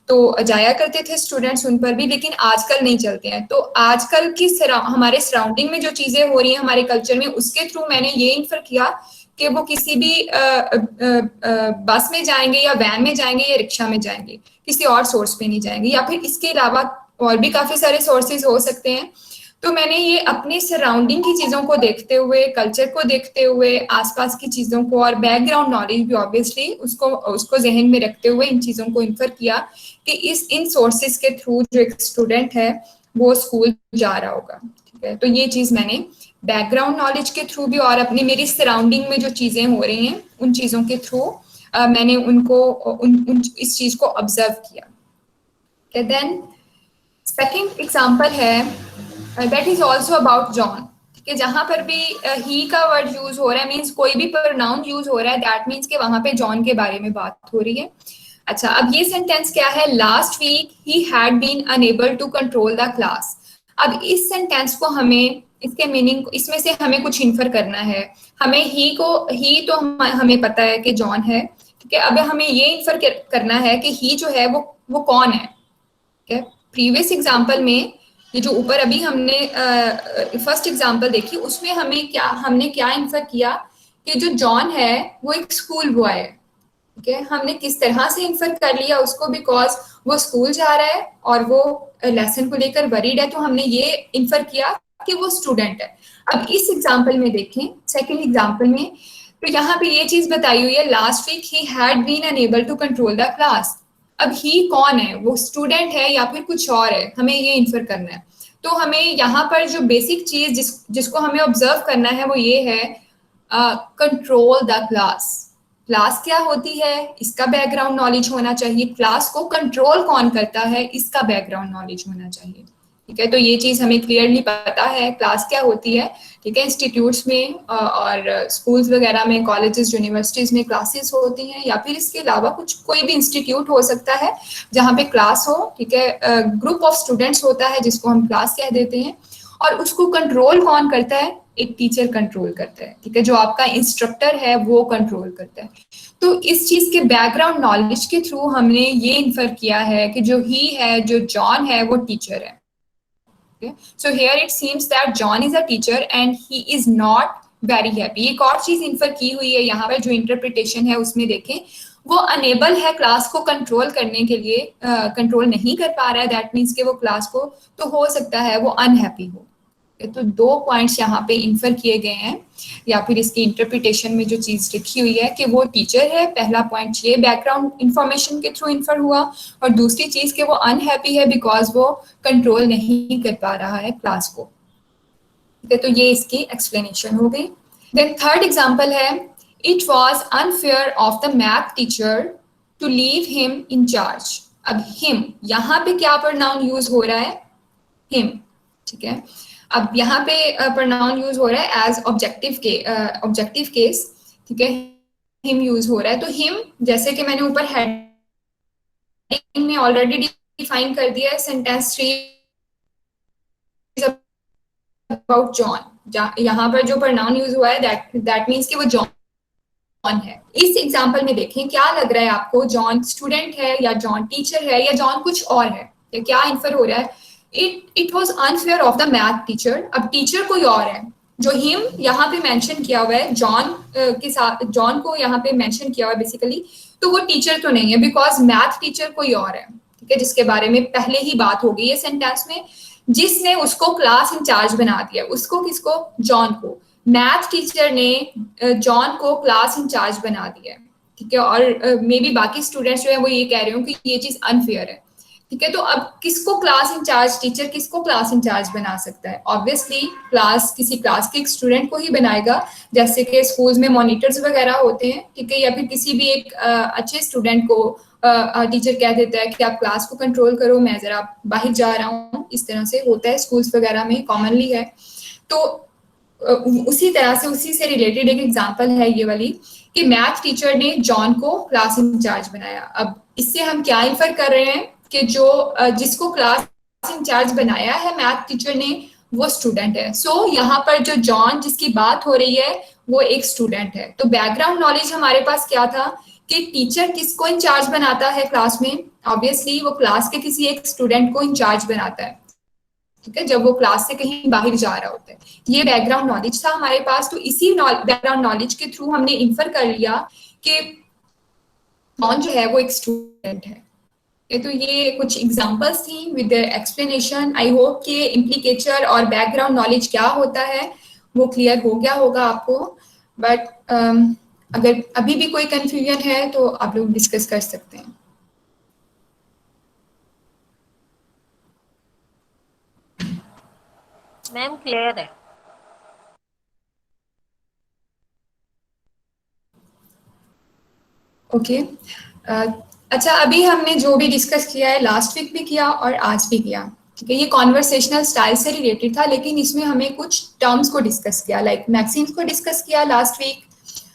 तो जाया करते थे स्टूडेंट्स उन पर भी, लेकिन आजकल नहीं चलते हैं। तो आजकल की हमारे सराउंडिंग में जो चीजें हो रही हैं हमारे कल्चर में, उसके थ्रू मैंने ये इन्फर किया कि वो किसी भी बस में जाएंगे, या वैन में जाएंगे, या रिक्शा में जाएंगे, किसी और सोर्स पे नहीं जाएंगे। या फिर इसके अलावा और भी काफी सारे सोर्सेज हो सकते हैं। तो मैंने ये अपने सराउंडिंग की चीजों को देखते हुए, कल्चर को देखते हुए, आसपास की चीजों को, और बैकग्राउंड नॉलेज भी ऑब्वियसली उसको जहन में रखते हुए इन चीजों को इन्फर किया कि इन सोर्सेज के थ्रू जो एक स्टूडेंट है वो स्कूल जा रहा होगा। ठीक है, तो ये चीज मैंने बैकग्राउंड नॉलेज के थ्रू भी, और अपनी मेरी सराउंडिंग में जो चीजें हो रही हैं उन चीजों के थ्रू मैंने इस चीज को ऑब्जर्व किया। देन सेकंड एग्जांपल है that is also about John. ठीक है, जहां पर भी ही का वर्ड यूज हो रहा है, मींस कोई भी प्रोनाउन यूज हो रहा है, दैट मींस कि वहां पे जॉन के बारे में बात हो रही है। अच्छा, अब ये सेंटेंस क्या है, last week he had been unable to control the class. अब इस सेंटेंस को हमें, इसके मीनिंग, इसमें से हमें कुछ इन्फर करना है। हमें ही तो हमें पता है कि जॉन है। ठीक है, अब हमें ये इन्फर करना है कि ही जो है वो कौन है। ठीक है, प्रीवियस एग्जाम्पल में, ये जो ऊपर अभी हमने फर्स्ट एग्जाम्पल देखी, उसमें हमने क्या इन्फर किया कि जो जॉन है वो एक स्कूल बॉय है। ठीक है, हमने किस तरह से इन्फर कर लिया उसको, बिकॉज वो स्कूल जा रहा है और वो लेसन को लेकर वरीड है, तो हमने ये इन्फर किया कि वो स्टूडेंट है। अब इस एग्जाम्पल में देखें, सेकेंड एग्जाम्पल में, तो यहाँ पे ये चीज बताई हुई है, last week he had been unable to control the class. अब ही कौन है, वो स्टूडेंट है या फिर कुछ और है, हमें ये इन्फर करना है। तो हमें यहाँ पर जो बेसिक चीज जिसको हमें ऑब्जर्व करना है वो ये है, कंट्रोल द क्लास। क्लास क्या होती है, इसका बैकग्राउंड नॉलेज होना चाहिए। क्लास को कंट्रोल कौन करता है, इसका बैकग्राउंड नॉलेज होना चाहिए। ठीक है, तो ये चीज हमें क्लियरली पता है क्लास क्या होती है। ठीक है, इंस्टीट्यूट्स में और स्कूल्स वगैरह में, कॉलेजेस, यूनिवर्सिटीज में क्लासेस होती हैं, या फिर इसके अलावा कोई भी इंस्टीट्यूट हो सकता है जहाँ पे क्लास हो। ठीक है, ग्रुप ऑफ स्टूडेंट्स होता है जिसको हम क्लास कह देते हैं, और उसको कंट्रोल कौन करता है, एक टीचर कंट्रोल करता है, ठीक है, जो आपका इंस्ट्रक्टर है वो कंट्रोल करता है। तो इस चीज के बैकग्राउंड नॉलेज के थ्रू हमने ये इन्फर किया है कि जो ही है, जो जॉन है, वो टीचर है। So here it seems that John is a teacher and he is not very happy. एक और चीज इन्फर की हुई है यहाँ पर, जो इंटरप्रिटेशन है उसमें देखें, वो अनेबल है क्लास को कंट्रोल करने के लिए, कंट्रोल नहीं कर पा रहा है, दैट मीन्स कि वो क्लास को, तो हो सकता है वो अनहैप्पी हो। तो 2 पॉइंट्स यहाँ पे इन्फर किए गए हैं, या फिर इसकी इंटरप्रिटेशन में जो चीज लिखी हुई है कि वो टीचर है। पहला पॉइंट ये बैकग्राउंड इंफॉर्मेशन के थ्रू इन्फर हुआ, और दूसरी चीज कि वो अनहैप्पी है बिकॉज वो कंट्रोल नहीं कर पा रहा है क्लास को। ठीक है, तो ये इसकी एक्सप्लेनेशन हो गई। Then third example is, it was unfair of the math teacher to leave him in charge. अब हिम, यहाँ पे क्या प्रोनाउन यूज हो रहा है? हिम, ठीक है। अब यहाँ पे प्रोनाउन यूज हो रहा है एज ऑब्जेक्टिव केस, ठीक है, हिम यूज हो रहा है। तो हिम, जैसे कि मैंने ऊपर हेडिंग में ऑलरेडी डिफाइन कर दिया है, सेंटेंस 3 अबाउट जॉन। यहाँ पर जो प्रोनाउन यूज हुआ है दैट मीन्स कि वो जॉन है। इस एग्जाम्पल में देखें क्या लग रहा है आपको, जॉन स्टूडेंट है या जॉन टीचर है या जॉन कुछ और है, या क्या इन्फर हो रहा है? It was unfair of the math teacher. अब टीचर कोई और है, जो हिम यहाँ पे मेंशन किया हुआ है, जॉन के साथ जॉन को यहाँ पे मेंशन किया हुआ है बेसिकली, तो वो टीचर तो नहीं है बिकॉज मैथ टीचर कोई और है, ठीक है, जिसके बारे में पहले ही बात हो गई है सेंटेंस में, जिसने उसको क्लास इंचार्ज बना दिया। उसको किसको? जॉन को। मैथ टीचर ने जॉन को क्लास इंचार्ज बना दिया, ठीक है, और मे बी बाकी स्टूडेंट्स जो है वो ये कह रहे हो कि ये चीज अनफेयर है, ठीक है। तो अब किसको क्लास इंचार्ज, टीचर किसको क्लास इंचार्ज बना सकता है? ऑब्वियसली किसी क्लास के एक स्टूडेंट को ही बनाएगा, जैसे कि स्कूल्स में मॉनिटर्स वगैरह होते हैं, ठीक है, या फिर किसी भी एक अच्छे स्टूडेंट को टीचर कह देता है कि आप क्लास को कंट्रोल करो, मैं जरा बाहर जा रहा हूँ। इस तरह से होता है स्कूल्स वगैरह में, कॉमनली है। तो उसी तरह से, उसी से रिलेटेड एक एग्जांपल है ये वाली, कि मैथ टीचर ने जॉन को क्लास इंचार्ज बनाया। अब इससे हम क्या इन्फर कर रहे हैं कि जो जिसको क्लास इंचार्ज बनाया है मैथ टीचर ने, वो स्टूडेंट है। सो यहाँ पर जो जॉन जिसकी बात हो रही है वो एक स्टूडेंट है। तो बैकग्राउंड नॉलेज हमारे पास क्या था कि टीचर किसको इंचार्ज बनाता है क्लास में? ऑब्वियसली वो क्लास के किसी एक स्टूडेंट को इंचार्ज बनाता है, ठीक है, जब वो क्लास से कहीं बाहर जा रहा होता है। ये बैकग्राउंड नॉलेज था हमारे पास। तो इसी बैकग्राउंड नॉलेज के थ्रू हमने इन्फर कर लिया कि जॉन जो है वो एक स्टूडेंट है। तो ये कुछ एग्जांपल्स थी विद एक्सप्लेनेशन। आई होप कि इम्प्लीकेचर और बैकग्राउंड नॉलेज क्या होता है वो क्लियर हो गया होगा आपको। बट अगर अभी भी कोई कंफ्यूजन है तो आप लोग डिस्कस कर सकते हैं। मैम क्लियर है। ओके, अच्छा, अभी हमने जो भी डिस्कस किया है लास्ट वीक भी किया और आज भी किया, ठीक है, ये कॉन्वर्सेशनल स्टाइल से रिलेटेड था, लेकिन इसमें हमें कुछ टर्म्स को डिस्कस किया, लाइक मैक्सिम्स को डिस्कस किया लास्ट वीक।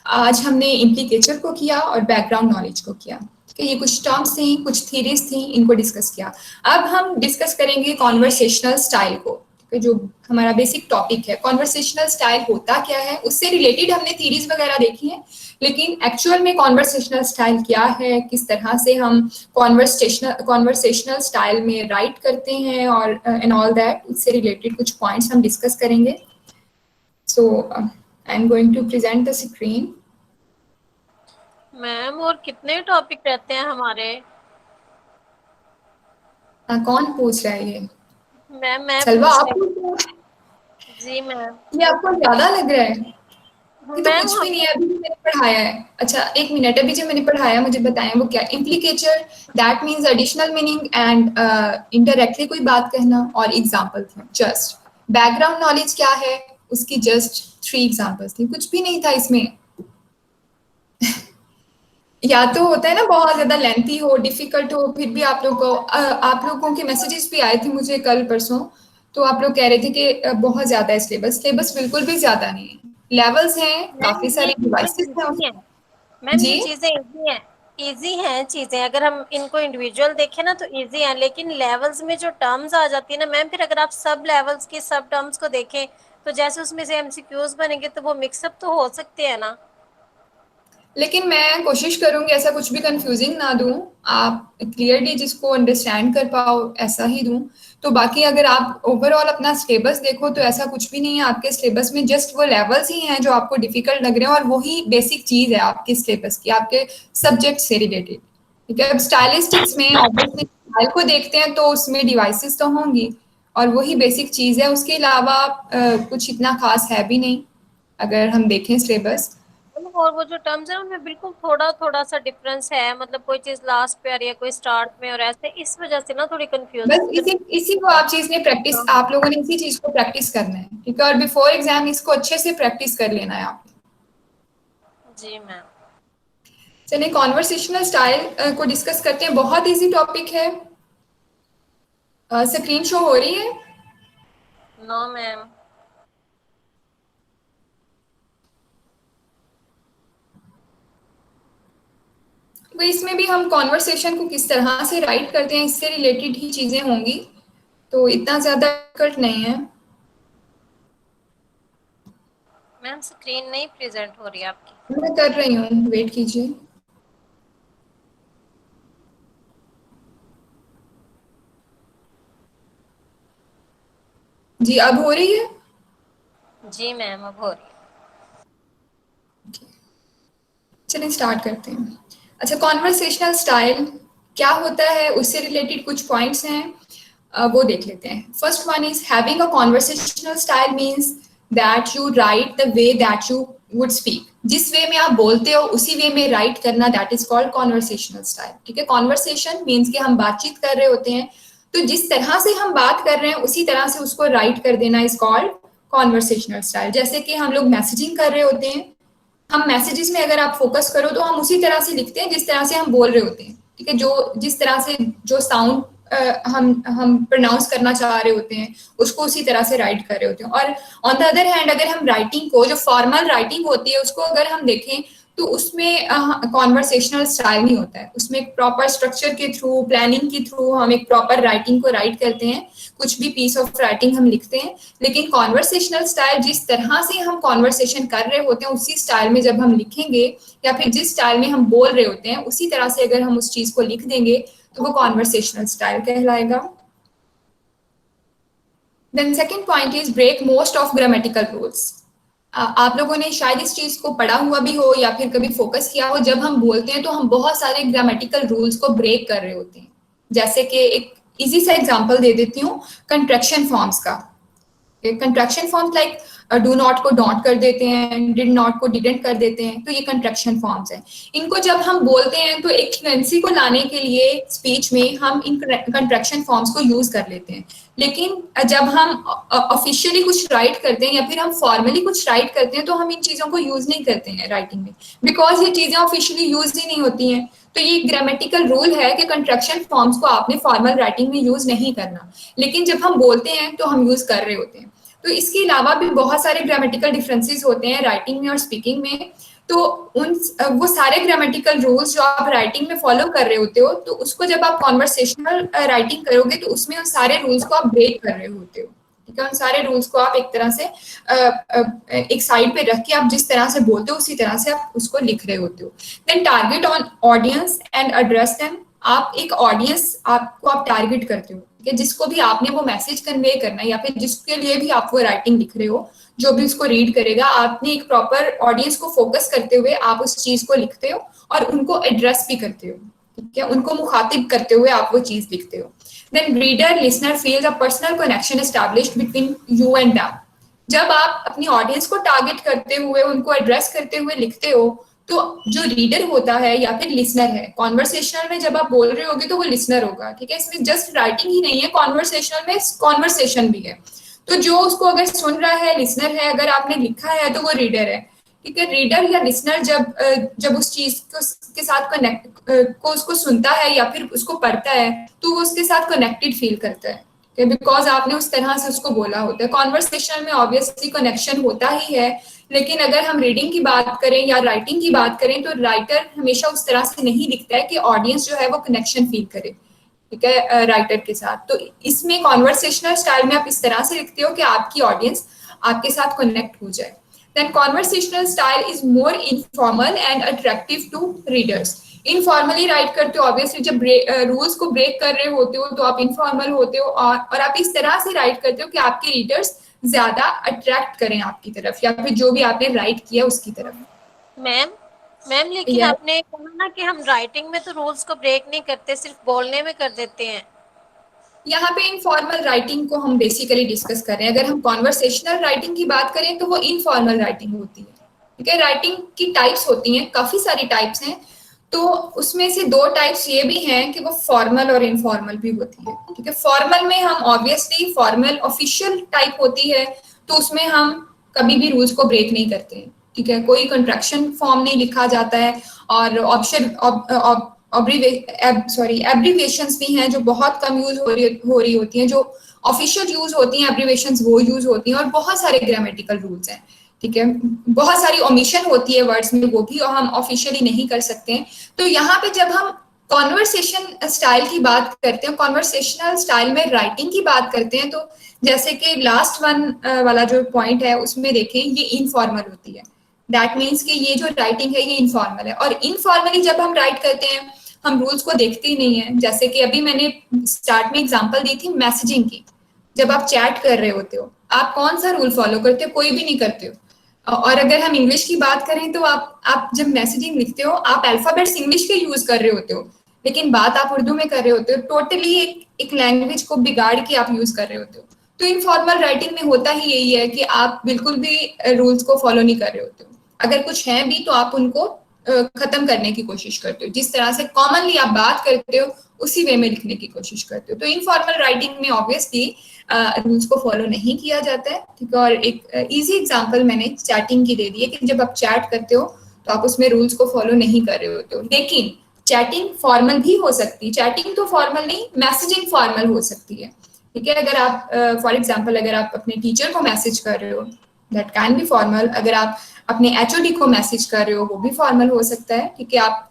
आज हमने इम्प्लीकेचर को किया और बैकग्राउंड नॉलेज को किया, ठीक है। ये कुछ टर्म्स थी, कुछ थीरीज थी, इनको डिस्कस किया। अब हम डिस्कस करेंगे कॉन्वर्सेशनल स्टाइल को, ठीक है, जो हमारा बेसिक टॉपिक है। कॉन्वर्सेशनल स्टाइल होता क्या है, उससे रिलेटेड हमने थीरीज वगैरह देखी है, लेकिन एक्चुअल में कॉन्वर्सेशनल स्टाइल क्या है, किस तरह से हम कॉन्वर्सेशनल स्टाइल में राइट करते हैं और एंड ऑल दैट, उससे रिलेटेड कुछ पॉइंट्स हम डिस्कस करेंगे। So I am going to present the screen. Ma'am और कितने टॉपिक रहते हैं हमारे? कौन पूछ रहा है ये? मैम मैं सलवा, पूछ आप रही पूछ रहे हो? जी मैम। ये आपको ज्यादा लग रहा है? ये तो मैम कुछ भी नहीं है, अभी भी मैंने पढ़ाया है। अच्छा एक मिनट, अभी जो मैंने पढ़ाया मुझे बताएं वो क्या? Implicature, that means additional meaning and indirectly कोई बात कहना, और एग्जाम्पल थी जस्ट। बैकग्राउंड नॉलेज क्या है, उसकी जस्ट 3 एग्जाम्पल्स थी, कुछ भी नहीं था इसमें। या तो होता है ना बहुत ज्यादा लेंथी हो, डिफिकल्ट हो, फिर भी आप लोगों के मैसेजेस भी आए थे मुझे कल परसों, तो आप लोग कह रहे थे कि बहुत ज्यादा है सिलेबस। सिलेबस बिल्कुल भी ज्यादा नहीं है, लेवल्स हैं, मैम काफी ये सारी चीजें डिवाइसेस हैं। इजी हैं। मैम जी, ये चीजें इजी हैं। इजी हैं चीजें, अगर हम इनको इंडिविजुअल देखें ना तो इजी हैं, लेकिन लेवल्स में जो टर्म्स आ जाती है ना मैम, फिर अगर आप सब लेवल्स की सब टर्म्स को देखें तो जैसे उसमें से एमसीक्यूज बनेंगे तो वो मिक्सअप तो हो सकते हैं ना। लेकिन मैं कोशिश करूंगी ऐसा कुछ भी कंफ्यूजिंग ना दूं, आप क्लियरली जिसको अंडरस्टैंड कर पाओ ऐसा ही दूं। तो बाकी अगर आप ओवरऑल अपना सिलेबस देखो तो ऐसा कुछ भी नहीं है आपके सिलेबस में, जस्ट वो लेवल्स ही हैं जो आपको डिफिकल्ट लग रहे हैं, और वही बेसिक चीज है आपके सिलेबस की, आपके सब्जेक्ट से रिलेटेड। ठीक है, अब स्टाइलिस्टिक्स में ऑब्वियसली स्टाइल को देखते हैं तो उसमें डिवाइसेस तो होंगी, और वही बेसिक चीज है, उसके अलावा कुछ इतना खास है भी नहीं अगर हम देखें सिलेबस। और वो जो टर्म्स है उनमें बिल्कुल थोड़ा थोड़ा सा डिफरेंस है, मतलब कोई चीज लास्ट पे आ रही है कोई स्टार्ट में, और ऐसे इस वजह से ना थोड़ी कंफ्यूज। बस इसी इसी को आप चीज ने प्रैक्टिस, आप लोगों ने इसी चीज को प्रैक्टिस करना है, ठीक है, और बिफोर एग्जाम इसको अच्छे से प्रैक्टिस कर लेना है आपने। जी मैम। चलिए कॉन्वर्सेशनल स्टाइल को डिस्कस करते हैं, बहुत इजी टॉपिक है। स्क्रीन शो हो रही है? No ma'am. तो इसमें भी हम कॉन्वर्सेशन को किस तरह से राइट करते हैं इससे रिलेटेड ही चीजें होंगी, तो इतना ज्यादा डिफिकल्ट नहीं है। मैम स्क्रीन नहीं प्रेजेंट हो रही है आपकी। मैं कर रही हूँ, वेट कीजिए। जी अब हो रही है? जी मैम अब हो रही है। चलिए स्टार्ट करते हैं। अच्छा, कॉन्वर्सेशनल स्टाइल क्या होता है उससे रिलेटेड कुछ पॉइंट्स हैं, वो देख लेते हैं। First one is having a conversational style means that you right the way that you would speak. जिस वे में आप बोलते हो उसी वे में राइट करना, that is called conversational style. ठीक है, कॉन्वर्सेशन मीन्स कि हम बातचीत कर रहे होते हैं, तो जिस तरह से हम बात कर रहे हैं उसी तरह से उसको राइट कर देना इज कॉल्ड कॉन्वर्सेशनल स्टाइल। जैसे कि हम लोग मैसेजिंग कर रहे होते हैं, हम मैसेजेस में अगर आप फोकस करो तो हम उसी तरह से लिखते हैं जिस तरह से हम बोल रहे होते हैं। ठीक है, जो जिस तरह से जो साउंड हम प्रोनाउंस करना चाह रहे होते हैं उसको उसी तरह से राइट कर रहे होते हैं। और ऑन द अदर हैंड अगर हम राइटिंग को, जो फॉर्मल राइटिंग होती है उसको अगर हम देखें तो उसमें कॉन्वर्सेशनल स्टाइल नहीं होता है, उसमें एक प्रॉपर स्ट्रक्चर के थ्रू, प्लानिंग के थ्रू हम एक प्रॉपर राइटिंग को राइट करते हैं, कुछ भी पीस ऑफ राइटिंग हम लिखते हैं। लेकिन कॉन्वर्सेशनल स्टाइल जिस तरह से हम कॉन्वर्सेशन कर रहे होते हैं उसी स्टाइल में जब हम लिखेंगे, या फिर जिस स्टाइल में हम बोल रहे होते हैं उसी तरह से अगर हम उस चीज को लिख देंगे तो वो कॉन्वर्सेशनल स्टाइल कहलाएगा। Then second point is break most of grammatical rules. आप लोगों ने शायद इस चीज को पढ़ा हुआ भी हो या फिर कभी फोकस किया हो, जब हम बोलते हैं तो हम बहुत सारे ग्रामेटिकल रूल्स को ब्रेक कर रहे होते हैं। जैसे कि एक इजी सा एग्जांपल दे देती हूँ, कंट्रैक्शन फॉर्म्स का। Contraction forms like do not co dot कर देते हैं, डिड नॉट को डिडेंट कर देते हैं, तो ये कंट्रैक्शन फॉर्म्स हैं। इनको जब हम बोलते हैं तो एक फ्लुएंसी को लाने के लिए स्पीच में हम इन कंट्रैक्शन फॉर्म्स को यूज कर लेते हैं। लेकिन जब हम ऑफिशियली कुछ राइट करते हैं या फिर हम फॉर्मली कुछ राइट करते हैं तो हम इन चीजों को यूज नहीं करते हैं राइटिंग में, बिकॉज ये चीजें ऑफिशियली यूज ही नहीं होती हैं। तो ये ग्रामेटिकल रूल है कि कंट्रैक्शन फॉर्म्स को आपने फॉर्मल राइटिंग में यूज नहीं करना, लेकिन जब हम बोलते हैं तो हम यूज कर रहे होते हैं। तो इसके अलावा भी बहुत सारे ग्रामेटिकल डिफरेंसेस होते हैं राइटिंग में और स्पीकिंग में। तो उन वो सारे ग्रामेटिकल रूल्स जो आप राइटिंग में फॉलो कर रहे होते हो, तो उसको जब आप कॉन्वर्सेशनल राइटिंग करोगे तो उसमें उन सारे रूल्स को आप ब्रेक कर रहे होते हो। ठीक है, उन सारे रूल्स को आप एक तरह से एक साइड पे रख के आप जिस तरह से बोलते हो उसी तरह से आप उसको लिख रहे होते हो। Then target on audience and address them. आप एक ऑडियंस आपको आप टारगेट करते हो, ठीक है, जिसको भी आपने वो मैसेज कन्वे करना है या फिर जिसके लिए भी आप वो राइटिंग लिख रहे हो, जो भी उसको रीड करेगा, आपने एक प्रॉपर ऑडियंस को फोकस करते हुए आप उस चीज को लिखते हो और उनको एड्रेस भी करते हो। ठीक है, उनको मुखातिब करते हुए आप वो चीज लिखते हो। Then reader listener feels a personal connection established between you and them. जब आप अपनी ऑडियंस को टारगेट करते हुए, उनको एड्रेस करते हुए लिखते हो, तो जो रीडर होता है या फिर लिसनर है, कॉन्वर्सेशनल में जब आप बोल रहे होगे तो वो लिसनर होगा। ठीक है, इसमें जस्ट राइटिंग ही नहीं है, कॉन्वर्सेशनल में कॉन्वर्सेशन भी है। तो जो उसको अगर सुन रहा है लिसनर है, अगर आपने लिखा है तो वो रीडर है। ठीक है, रीडर या लिसनर जब उस चीज को के साथ कनेक्ट को उसको सुनता है या फिर उसको पढ़ता है तो वो उसके साथ कनेक्टेड फील करता है। बिकॉज आपने उस तरह से उसको बोला होता है। कॉन्वर्सेशन में ऑब्वियसली कनेक्शन होता ही है, लेकिन अगर हम रीडिंग की बात करें या राइटिंग की बात करें तो राइटर हमेशा उस तरह से नहीं लिखता है कि ऑडियंस जो है वो कनेक्शन फील करे, ठीक है, राइटर के साथ। तो इसमें कॉन्वर्सेशनल स्टाइल में आप इस तरह से लिखते हो कि आपकी ऑडियंस आपके साथ कनेक्ट हो जाए। Then conversational style is more informal and attractive to readers. Informally write करते हो, ऑब्वियसली जब रूल्स को ब्रेक कर रहे होते हो तो आप इनफॉर्मल होते हो, और आप इस तरह से राइट करते हो कि आपके रीडर्स ज्यादा अट्रैक्ट करें आपकी तरफ, या फिर जो भी आपने राइट किया उसकी तरफ। मैम मैम लेकिन या आपने कहा ना कि हम राइटिंग में तो रूल्स को ब्रेक नहीं करते, सिर्फ बोलने में कर देते हैं। यहाँ पे इनफॉर्मल राइटिंग को हम बेसिकली डिस्कस कर रहे हैं। अगर हम कॉन्वर्सेशनल राइटिंग की बात करें तो वो इनफॉर्मल राइटिंग होती है, ठीक है। राइटिंग की टाइप्स होती हैं, काफी सारी टाइप्स हैं, तो उसमें से दो टाइप्स ये भी हैं कि वो फॉर्मल और इनफॉर्मल भी होती है, ठीक है। फॉर्मल में हम ऑब्वियसली फॉर्मल ऑफिशियल टाइप होती है, तो उसमें हम कभी भी रूल्स को ब्रेक नहीं करते हैं, ठीक है। कोई कंट्रैक्शन फॉर्म नहीं लिखा जाता है, और ऑप्शन एब्रीवेशंस भी हैं जो बहुत कम यूज हो रही होती हैं। जो ऑफिशियल यूज होती हैं एब्रीवेशंस वो यूज होती हैं, और बहुत सारे ग्रामेटिकल रूल्स हैं, ठीक है। बहुत सारी ओमिशन होती है वर्ड्स में, वो भी हम ऑफिशियली नहीं कर सकते हैं। तो यहाँ पे जब हम कॉन्वर्सेशन स्टाइल की बात करते हैं, कॉन्वर्सेशनल स्टाइल में राइटिंग की बात करते हैं, तो जैसे कि लास्ट वन वाला जो पॉइंट है उसमें देखें, ये इनफॉर्मल होती है। दैट मीन्स कि ये जो राइटिंग है ये इनफॉर्मल है, और इनफॉर्मली जब हम राइट करते हैं हम रूल्स को देखते ही नहीं है। जैसे कि अभी मैंने स्टार्ट में एग्जांपल दी थी मैसेजिंग की, जब आप चैट कर रहे होते हो आप कौन सा रूल फॉलो करते हो? कोई भी नहीं करते हो। और अगर हम इंग्लिश की बात करें तो आप जब मैसेजिंग लिखते हो आप अल्फाबेट्स इंग्लिश के यूज कर रहे होते हो, लेकिन बात आप उर्दू में कर रहे होते हो। टोटली एक लैंग्वेज को बिगाड़ के आप यूज कर रहे होते हो। तो इनफॉर्मल राइटिंग में होता ही यही है कि आप बिल्कुल भी रूल्स को फॉलो नहीं कर रहे होते हो। अगर कुछ है भी तो आप उनको खत्म करने की कोशिश करते हो, जिस तरह से कॉमनली आप बात करते हो उसी वे में लिखने की कोशिश करते हो। तो इनफॉर्मल राइटिंग में ऑब्वियसली रूल्स को फॉलो नहीं किया जाता है, ठीक है। और एक इजी एग्जांपल मैंने चैटिंग की दे दी है कि जब आप चैट करते हो तो आप उसमें रूल्स को फॉलो नहीं कर रहे होते हो। लेकिन चैटिंग फॉर्मल भी हो सकती है, चैटिंग तो फॉर्मल नहीं, मैसेजिंग फॉर्मल हो सकती है, ठीक है। अगर आप फॉर एग्जाम्पल अगर आप अपने टीचर को मैसेज कर रहे हो दैट कैन बी फॉर्मल। अगर आप अपने एचओडी को मैसेज कर रहे हो वो भी फॉर्मल हो सकता है, ठीक है। आप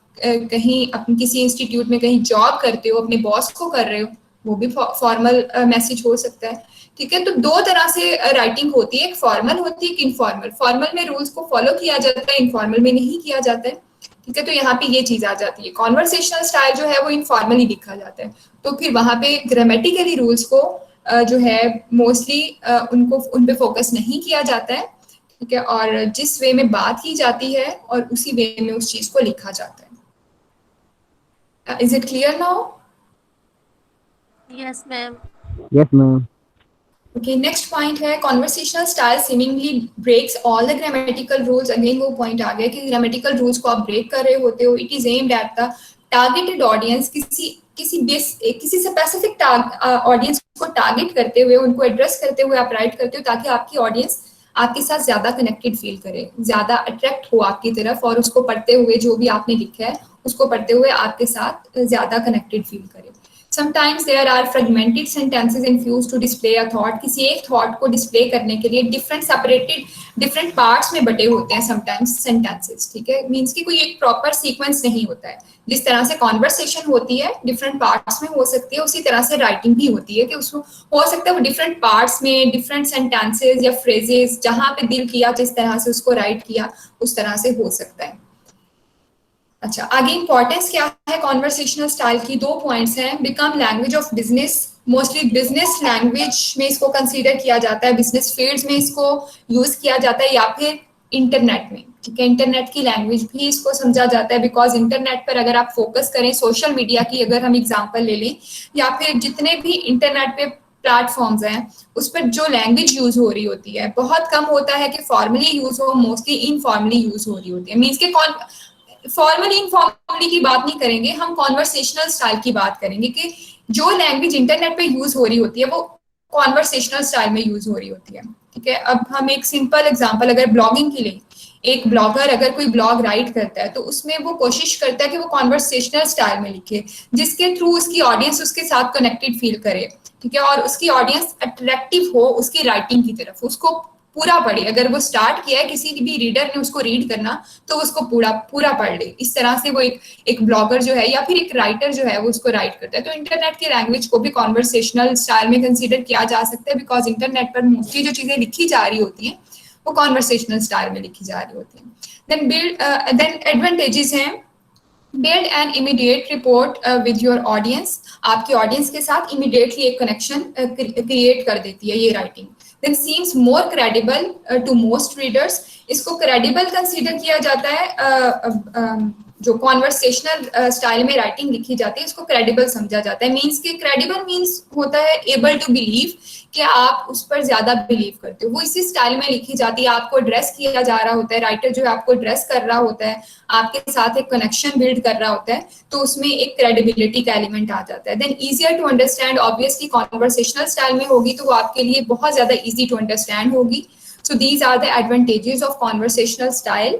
कहीं अपने किसी इंस्टीट्यूट में कहीं जॉब करते हो अपने बॉस को कर रहे हो वो भी फॉर्मल मैसेज हो सकता है, ठीक है। तो दो तरह से राइटिंग होती है, एक फॉर्मल होती है, एक इनफॉर्मल। फॉर्मल में रूल्स को फॉलो किया जाता है, इनफॉर्मल में नहीं किया जाता है, ठीक है। तो यहाँ पे ये चीज आ जाती है, कॉन्वर्सेशनल स्टाइल जो है वो इनफॉर्मली लिखा जाता है, तो फिर वहां पे ग्रामेटिकली रूल्स को जो है मोस्टली उन पे फोकस नहीं किया जाता है, ठीक है। और जिस वे में बात की जाती है और उसी वे में उस चीज को लिखा जाता है। Is it clear now? Yes ma'am. Yes, ma'am. Okay, next point है conversational style seemingly breaks all the grammatical rules. Again वो पॉइंट आ गया कि ग्रामेटिकल रूल्स को आप ब्रेक कर रहे होते हो। It is aimed at the targeted audience, किसी स्पेसिफिक ऑडियंस को टारगेट करते हुए उनको एड्रेस करते हुए आप राइट करते हो, ताकि आपकी ऑडियंस आपके साथ ज्यादा कनेक्टेड फील करे, ज्यादा अट्रैक्ट हो आपकी तरफ, और उसको पढ़ते हुए जो भी आपने लिखा है उसको पढ़ते हुए आपके साथ ज्यादा कनेक्टेड फील करे। Sometimes there are fragmented sentences infused to display a thought. किसी एक thought को display करने के लिए different parts में बटे होते हैं sometimes sentences, ठीक है। Means कि कोई एक proper sequence नहीं होता है। जिस तरह से conversation होती है different parts में हो सकती है, उसी तरह से writing भी होती है कि उसको हो सकता है वो different parts में different sentences या phrases जहाँ पे दिल किया जिस तरह से उसको write किया उस तरह से हो सकता है। अच्छा, आगे इंपॉर्टेंस क्या है कॉन्वर्सेशनल स्टाइल की? दो पॉइंट्स हैं। Become language of business, mostly business language में इसको कंसीडर किया जाता है, बिजनेस फील्ड्स में इसको यूज किया जाता है, या फिर इंटरनेट में, ठीक है। इंटरनेट की लैंग्वेज भी इसको समझा जाता है, बिकॉज इंटरनेट पर अगर आप फोकस करें, सोशल मीडिया की अगर हम एग्जांपल ले लें, या फिर जितने भी इंटरनेट पे प्लेटफॉर्म्स हैं उस पर जो लैंग्वेज यूज हो रही होती है बहुत कम होता है कि फॉर्मली यूज हो, मोस्टली इनफॉर्मली यूज हो रही होती है। मीन्स के फॉर्मली इनफॉर्मली की बात नहीं करेंगे, हम कॉन्वर्सेशनल स्टाइल की बात करेंगे कि जो लैंग्वेज इंटरनेट पे यूज हो रही होती है वो कॉन्वर्सेशनल स्टाइल में यूज हो रही होती है, ठीक है। अब हम एक सिंपल एग्जांपल अगर ब्लॉगिंग की लें, एक ब्लॉगर अगर कोई ब्लॉग राइट करता है तो उसमें वो कोशिश करता है कि वो कॉन्वर्सेशनल स्टाइल में लिखे, जिसके थ्रू उसकी ऑडियंस उसके साथ कनेक्टेड फील करे, ठीक है, और उसकी ऑडियंस अट्रैक्टिव हो उसकी राइटिंग की तरफ, उसको पूरा पढ़े। अगर वो स्टार्ट किया है किसी भी रीडर ने उसको रीड करना, तो उसको पूरा पूरा पढ़ ले। इस तरह से वो एक ब्लॉगर जो है या फिर एक राइटर जो है वो उसको राइट करता है। तो इंटरनेट की लैंग्वेज को भी कॉन्वर्सेशनल स्टाइल में कंसीडर किया जा सकता है, बिकॉज इंटरनेट पर मोस्टली जो चीजें लिखी जा रही होती हैं वो कॉन्वर्सेशनल स्टाइल में लिखी जा रही होती हैं। देन एडवांटेजेस हैं, build an immediate report with your audience, आपकी ऑडियंस के साथ इमीडिएटली एक कनेक्शन क्रिएट कर देती है ये writing. Then seems more credible to most readers, इसको क्रेडिबल कंसीडर किया जाता है। जो कॉन्वर्सेशनल स्टाइल में राइटिंग लिखी जाती है इसको क्रेडिबल समझा जाता है। मीन्स कि क्रेडिबल मीन्स होता है एबल टू बिलीव, कि आप उस पर ज्यादा बिलीव करते हो। वो इसी स्टाइल में लिखी जाती है, आपको एड्रेस किया जा रहा होता है, राइटर जो है आपको एड्रेस कर रहा होता है, आपके साथ एक कनेक्शन बिल्ड कर रहा होता है, तो उसमें एक क्रेडिबिलिटी का एलिमेंट आ जाता है। Then easier to understand, obviously conversational style में होगी तो वो आपके लिए बहुत ज्यादा ईजी टू अंडरस्टैंड होगी। So these are the advantages of conversational style.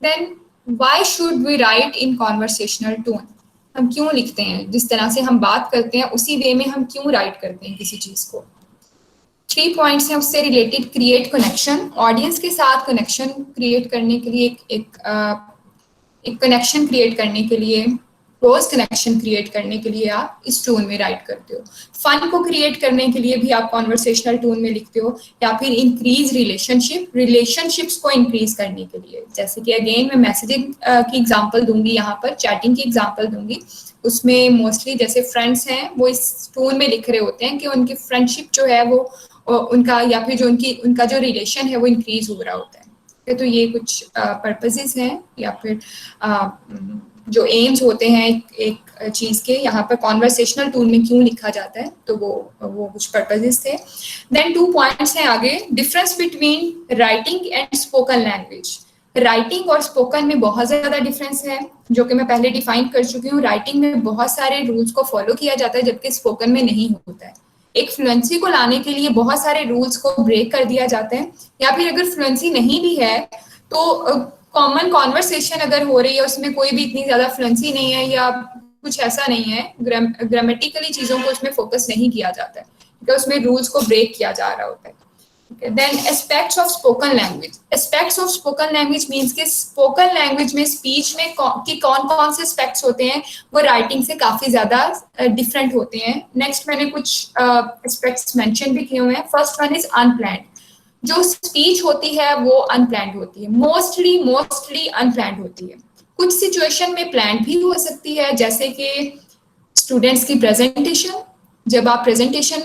Then why should we write in conversational tone, हम क्यों लिखते हैं, जिस तरह से हम बात करते हैं उसी वे में हम क्यों राइट करते हैं किसी चीज को। 3 पॉइंट्स हैं उससे रिलेटेड। क्रिएट कनेक्शन, ऑडियंस के साथ कनेक्शन क्रिएट करने के लिए एक कनेक्शन क्रिएट करने के लिए, क्लोज कनेक्शन क्रिएट करने के लिए आप इस टोन में राइट करते हो। फन को क्रिएट करने के लिए भी आप कॉन्वर्सेशनल टोन में लिखते हो, या फिर इंक्रीज रिलेशनशिप्स को इंक्रीज करने के लिए, जैसे कि अगेन मैं मैसेजिंग की एग्जांपल दूंगी, यहाँ पर चैटिंग की एग्जांपल दूंगी। उसमें मोस्टली जैसे फ्रेंड्स हैं वो इस टोन में लिख रहे होते हैं कि उनकी फ्रेंडशिप जो है वो उनका, या फिर जो उनका जो रिलेशन है वो इंक्रीज हो रहा होता है। तो ये कुछ पर्पसेस हैं, या फिर जो एम्स होते हैं एक चीज के, यहाँ पर कॉन्वर्सेशनल टूल में क्यों लिखा जाता है, तो वो कुछ पर्पसेस थे। देन 2 पॉइंट्स हैं आगे, difference between writing and spoken language. Writing और स्पोकन में बहुत ज्यादा डिफरेंस है, जो कि मैं पहले डिफाइन कर चुकी हूँ। राइटिंग में बहुत सारे रूल्स को फॉलो किया जाता है, जबकि स्पोकन में नहीं होता है। एक फ्लुएंसी को लाने के लिए बहुत सारे रूल्स को ब्रेक कर दिया जाता है, या फिर अगर फ्लुएंसी नहीं भी है तो कॉमन कॉन्वर्सेशन अगर हो रही है उसमें कोई भी इतनी ज्यादा फ्लुएंसी नहीं है या कुछ ऐसा नहीं है, ग्रामेटिकली चीजों को उसमें फोकस नहीं किया जाता है, तो उसमें रूल्स को ब्रेक किया जा रहा होता है। Then aspects of spoken language. Aspects of spoken language means कि spoken language में speech में कौन से aspects होते हैं वो writing से काफी ज्यादा different होते हैं। Next मैंने कुछ aspects mention भी किए हुए हैं। First one is unplanned. जो speech होती है वो unplanned होती है, mostly unplanned होती है। कुछ situation में planned भी हो सकती है, जैसे कि students की presentation। जब आप प्रेजेंटेशन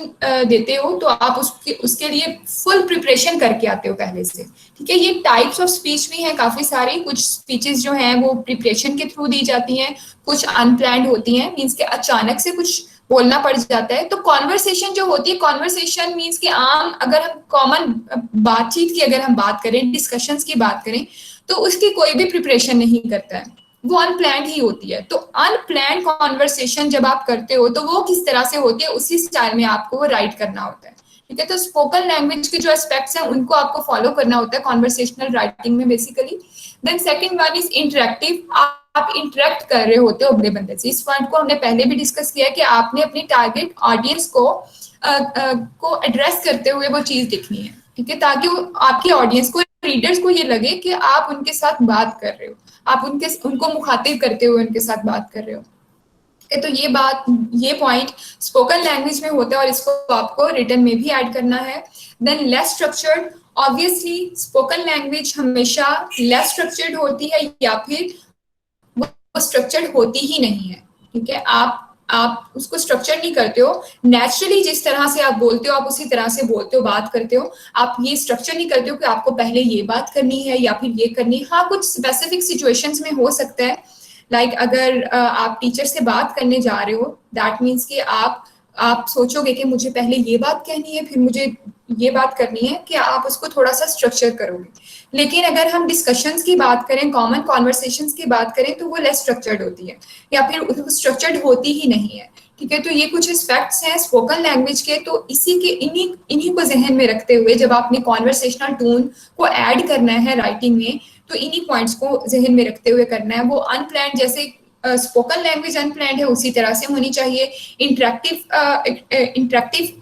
देते हो तो आप उसके लिए फुल प्रिपरेशन करके आते हो पहले से, ठीक है। ये टाइप्स ऑफ स्पीच भी हैं काफी सारी, कुछ स्पीचेस जो हैं वो प्रिपरेशन के थ्रू दी जाती हैं, कुछ अनप्लान्ड होती हैं, मींस के अचानक से कुछ बोलना पड़ जाता है। तो कॉन्वर्सेशन जो होती है, कॉन्वर्सेशन मींस के आम, अगर हम कॉमन बातचीत की अगर हम बात करें, डिस्कशंस की बात करें, तो उसकी कोई भी प्रिपरेशन नहीं करता है, वो अनप्लैंड ही होती है। तो अनप्लैंड कॉन्वर्सेशन जब आप करते हो तो वो किस तरह से होती है, उसी स्टाइल में आपको वो राइट करना होता है, ठीक है। तो स्पोकन लैंग्वेज के जो एस्पेक्ट्स हैं उनको आपको फॉलो करना होता है कॉन्वर्सेशनल राइटिंग में basically. Then second one is interactive, आप इंटरेक्ट कर रहे होते हो अगले बंदे से। इस पॉइंट को हमने पहले भी डिस्कस किया कि आपने अपनी टारगेट ऑडियंस को एड्रेस करते हुए वो चीज लिखनी है, ठीक है, ताकि आपकी ऑडियंस को, रीडर्स को ये लगे कि आप उनके साथ बात कर रहे हो, आप उनको मुखातिब करते हुए उनके साथ बात कर रहे हो। तो ये पॉइंट स्पोकन लैंग्वेज में होता है और इसको आपको रिटन में भी ऐड करना है। Than less structured, obviously spoken language हमेशा लेस स्ट्रक्चर्ड होती है, या फिर वो स्ट्रक्चर्ड होती ही नहीं है, ठीक है। आप उसको स्ट्रक्चर नहीं करते हो, नेचुरली जिस तरह से आप बोलते हो आप उसी तरह से बोलते हो, बात करते हो। आप ये स्ट्रक्चर नहीं करते हो कि आपको पहले ये बात करनी है या फिर ये करनी है। हाँ, कुछ स्पेसिफिक सिचुएशंस में हो सकता है, लाइक अगर आप टीचर से बात करने जा रहे हो, दैट मीन्स कि आप सोचोगे कि मुझे पहले ये बात कहनी है फिर मुझे ये बात करनी है, कि आप उसको थोड़ा सा स्ट्रक्चर करोगे। लेकिन अगर हम डिस्कशंस की बात करें, कॉमन कॉन्वर्सेशंस की बात करें, तो वो लेस स्ट्रक्चर्ड होती है या फिर स्ट्रक्चर्ड होती ही नहीं है, ठीक है। तो ये कुछ एस्पेक्ट्स हैं स्पोकन लैंग्वेज के। तो इन्हीं को जहन में रखते हुए जब आपने कॉन्वर्सेशनल टोन को ऐड करना है राइटिंग में, तो इन्हीं पॉइंट्स को जहन में रखते हुए करना है। वो अनप्लान्ड, जैसे स्पोकन लैंग्वेज अनप्लैंड है उसी तरह से होनी चाहिए। इंटरेक्टिव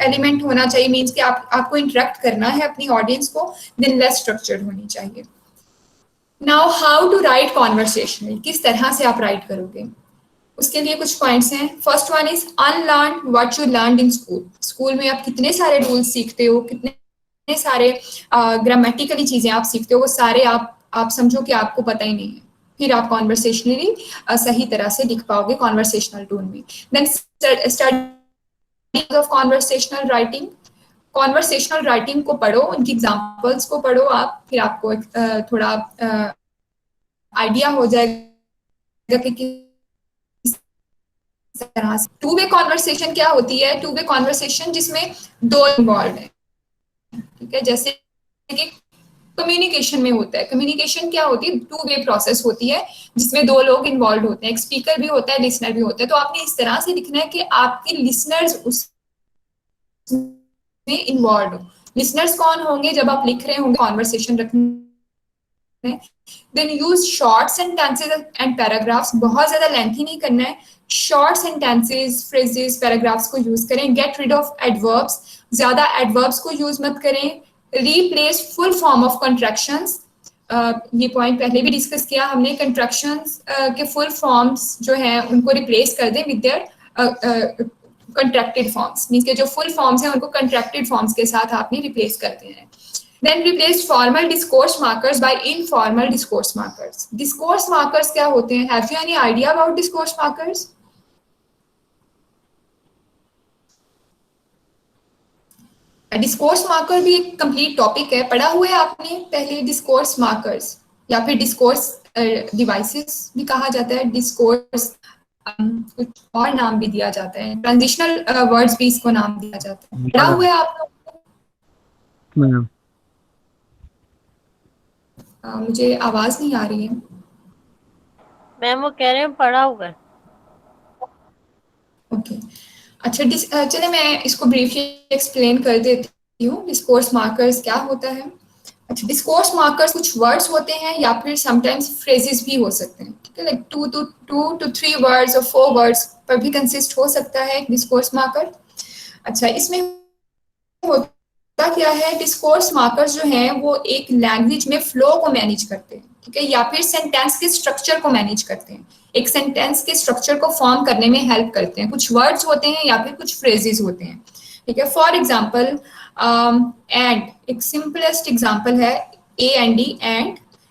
एलिमेंट होना चाहिए, मीन्स कि आपको इंटरेक्ट करना है अपनी ऑडियंस को, देन लेस स्ट्रक्चर्ड होनी चाहिए। Now how to write conversational, किस तरह से आप राइट करोगे, उसके लिए कुछ पॉइंट्स हैं। First one is unlearn what you learned in school. School में आप कितने सारे रूल्स सीखते हो, कितने सारे ग्रामेटिकली चीजें आप सीखते हो, वो सारे आप समझो कि आपको पता ही नहीं है, फिर आप कॉन्वर्सेशनली सही तरह से लिख पाओगे कॉन्वर्सेशनल टोन में। Then study of conversational writing, conversational writing को पढ़ो, उनकी एग्जाम्पल्स को पढ़ो आप, फिर आपको थोड़ा आइडिया हो जाएगा कि किस तरह से। टू वे कॉन्वर्सेशन क्या होती है, टू वे कॉन्वर्सेशन जिसमें दो इन्वॉल्व है, ठीक है, जैसे कि कम्युनिकेशन में होता है। कम्युनिकेशन क्या होती है, टू वे प्रोसेस होती है जिसमें दो लोग इन्वॉल्व होते हैं, एक स्पीकर भी होता है, लिसनर भी होता है। तो आपने इस तरह से लिखना है कि आपके लिसनर्स उसमें इन्वॉल्व हो। लिसनर्स कौन होंगे, जब आप लिख रहे होंगे कॉन्वर्सेशन रखने, then use short sentences and paragraphs, बहुत ज्यादा लेंथी नहीं करना है, शॉर्ट सेंटेंसेस, फ्रेजेस, पैराग्राफ्स को यूज करें। गेट रिड ऑफ एडवर्ब्स, ज्यादा एडवर्ब्स को यूज मत करें। Replace full form of contractions, ये पॉइंट पहले भी डिस्कस किया हमने, कंट्रैक्शंस के फुल फॉर्म्स जो हैं उनको रिप्लेस कर दें with their contracted forms, means के जो फुल फॉर्म्स हैं उनको कंट्रैक्टेड फॉर्म्स के साथ आपने रिप्लेस कर देना है। Then replace formal discourse markers by informal discourse markers. Discourse markers क्या होते हैं? Have you any idea about discourse markers? Discourse marker भी एक कंप्लीट टॉपिक है, पढ़ा हुआ है आपने पहले डिस्कोर्स मार्कर्स, या फिर डिस्कोर्स डिवाइसेस भी कहा जाता है, डिस्कोर्स कुछ और नाम भी दिया जाता है, ट्रांजिशनल वर्ड्स भी इसको नाम दिया जाता है, पढ़ा हुआ है आप लोग? मुझे आवाज नहीं आ रही है मैम, वो कह रहे हैं पढ़ा हुआ है। ओके अच्छा, चलिए मैं इसको ब्रीफली एक्सप्लेन कर देती हूँ डिस्कोर्स मार्कर्स क्या होता है। अच्छा, डिस्कोर्स मार्कर्स कुछ वर्ड्स होते हैं या फिर समटाइम्स फ्रेजेस भी हो सकते हैं, ठीक है, like two two three words और 4 वर्ड्स पर भी कंसिस्ट हो सकता है डिस्कोर्स मार्कर। अच्छा, इसमें होता क्या है, डिस्कोर्स मार्कर्स जो हैं वो एक लैंग्वेज में फ्लो को मैनेज करते हैं, ठीक है, या फिर सेंटेंस के स्ट्रक्चर को मैनेज करते हैं, एक सेंटेंस के स्ट्रक्चर को फॉर्म करने में हेल्प करते हैं। कुछ वर्ड्स होते हैं या फिर कुछ फ्रेजेस होते हैं, ठीक है। फॉर एग्जाम्पल एंड, एक सिंपलेस्ट एग्जाम्पल है AND,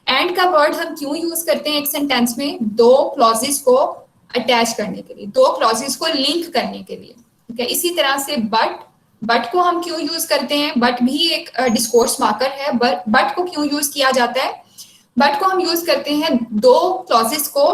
एंड का वर्ड हम क्यों यूज करते हैं एक सेंटेंस में, दो क्लॉजेस को अटैच करने के लिए, दो क्लॉजेस को लिंक करने के लिए, ठीक है। इसी तरह से बट को हम क्यों यूज करते हैं, बट भी एक डिस्कोर्स मार्कर है। बट को क्यों यूज किया जाता है, बट को हम यूज करते हैं दो क्लॉजेस को,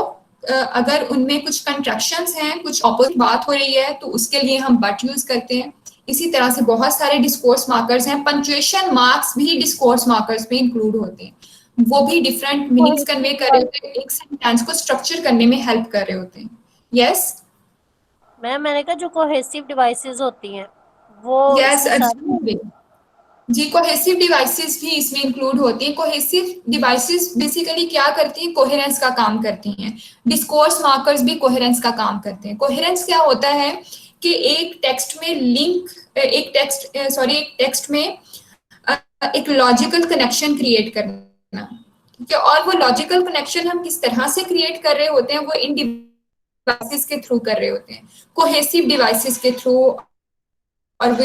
अगर उनमें कुछ कंट्रैक्शंस हैं, कुछ ऑपोजिट बात हो रही है तो उसके लिए हम बट यूज करते हैं। इसी तरह से बहुत सारे डिस्कोर्स मार्कर्स हैं। पंक्चुएशन मार्क्स भी डिस्कोर्स मार्कर्स में इंक्लूड होते हैं, वो भी डिफरेंट मीनिंग्स कन्वे कर रहे होते हैं, एक सेंटेंस को स्ट्रक्चर करने में हेल्प कर रहे होते हैं। यस मैम, मैंने कहा जो कोहेसिव डिवाइसेस होती हैं वो यस इसमें सारी जी, कोहेसिव डिवाइसेस भी इसमें इंक्लूड होती हैं। कोहेसिव डिवाइसेस बेसिकली क्या करती हैं, कोहेरेंस का काम करती हैं। डिस्कोर्स मार्कर्स भी कोहेरेंस का काम करते हैं। कोहेरेंस क्या होता है कि एक टेक्स्ट में एक टेक्स्ट में एक लॉजिकल कनेक्शन क्रिएट करना, ठीक है, और वो लॉजिकल कनेक्शन हम किस तरह से क्रिएट कर रहे होते हैं, वो इन डिवाइसेस के थ्रू कर रहे होते हैं, कोहेसिव डिवाइसेस के थ्रू। और वो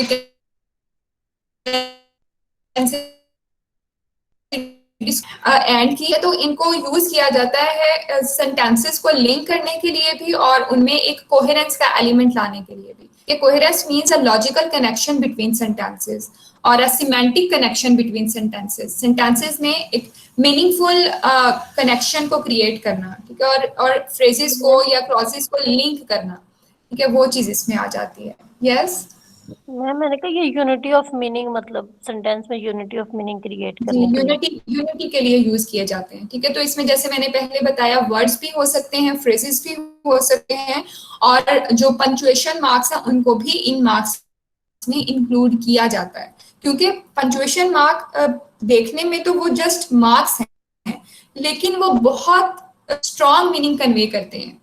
एंड की है तो इनको यूज किया जाता है सेंटेंसेस को लिंक करने के लिए भी और उनमें एक कोहेरेंस का एलिमेंट लाने के लिए भी। ये coherence means a logical connection between sentences और a semantic connection between sentences. Sentences में एक मीनिंगफुल कनेक्शन को क्रिएट करना, ठीक है, और फ्रेजेस को या क्लॉजेस को लिंक करना, ठीक है, वो चीज इसमें आ जाती है। यस मैम, मैंने कहा ये यूनिटी ऑफ मीनिंग, मतलब सेंटेंस में यूनिटी ऑफ मीनिंग क्रिएट जी, करने के लिए। यूनिटी के लिए यूज किए जाते हैं, ठीक है। तो इसमें जैसे मैंने पहले बताया, वर्ड्स भी हो सकते हैं, फ्रेजेस भी हो सकते हैं, और जो पंक्चुएशन मार्क्स हैं उनको भी इन मार्क्स में इंक्लूड किया जाता है, क्योंकि पंक्चुएशन मार्क देखने में तो वो जस्ट मार्क्स हैं, लेकिन वो बहुत स्ट्रॉन्ग मीनिंग कन्वे करते हैं,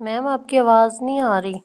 मैम आपकी आवाज नहीं आ रही।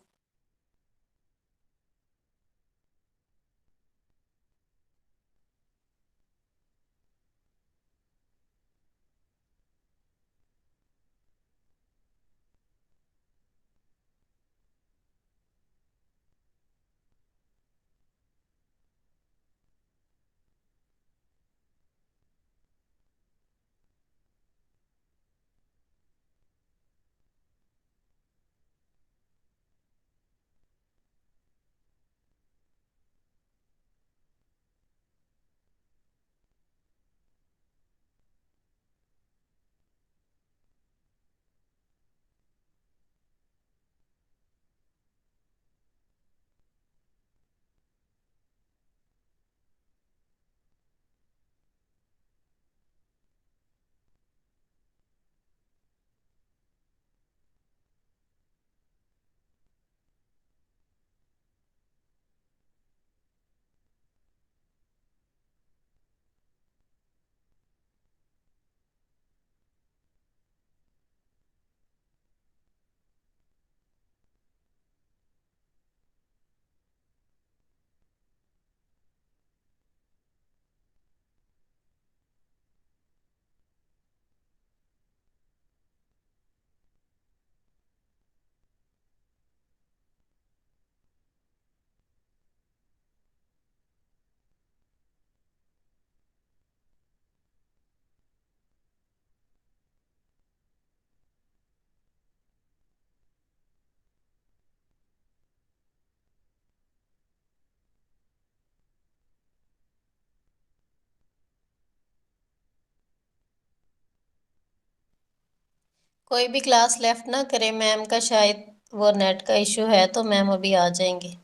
कोई भी क्लास लेफ्ट ना करे मैम का, शायद वो नेट का इशू है, तो मैम अभी आ जाएंगे।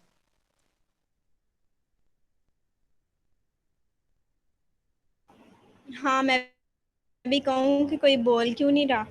हाँ, मैं भी कहूँ कि कोई बोल क्यों नहीं रहा।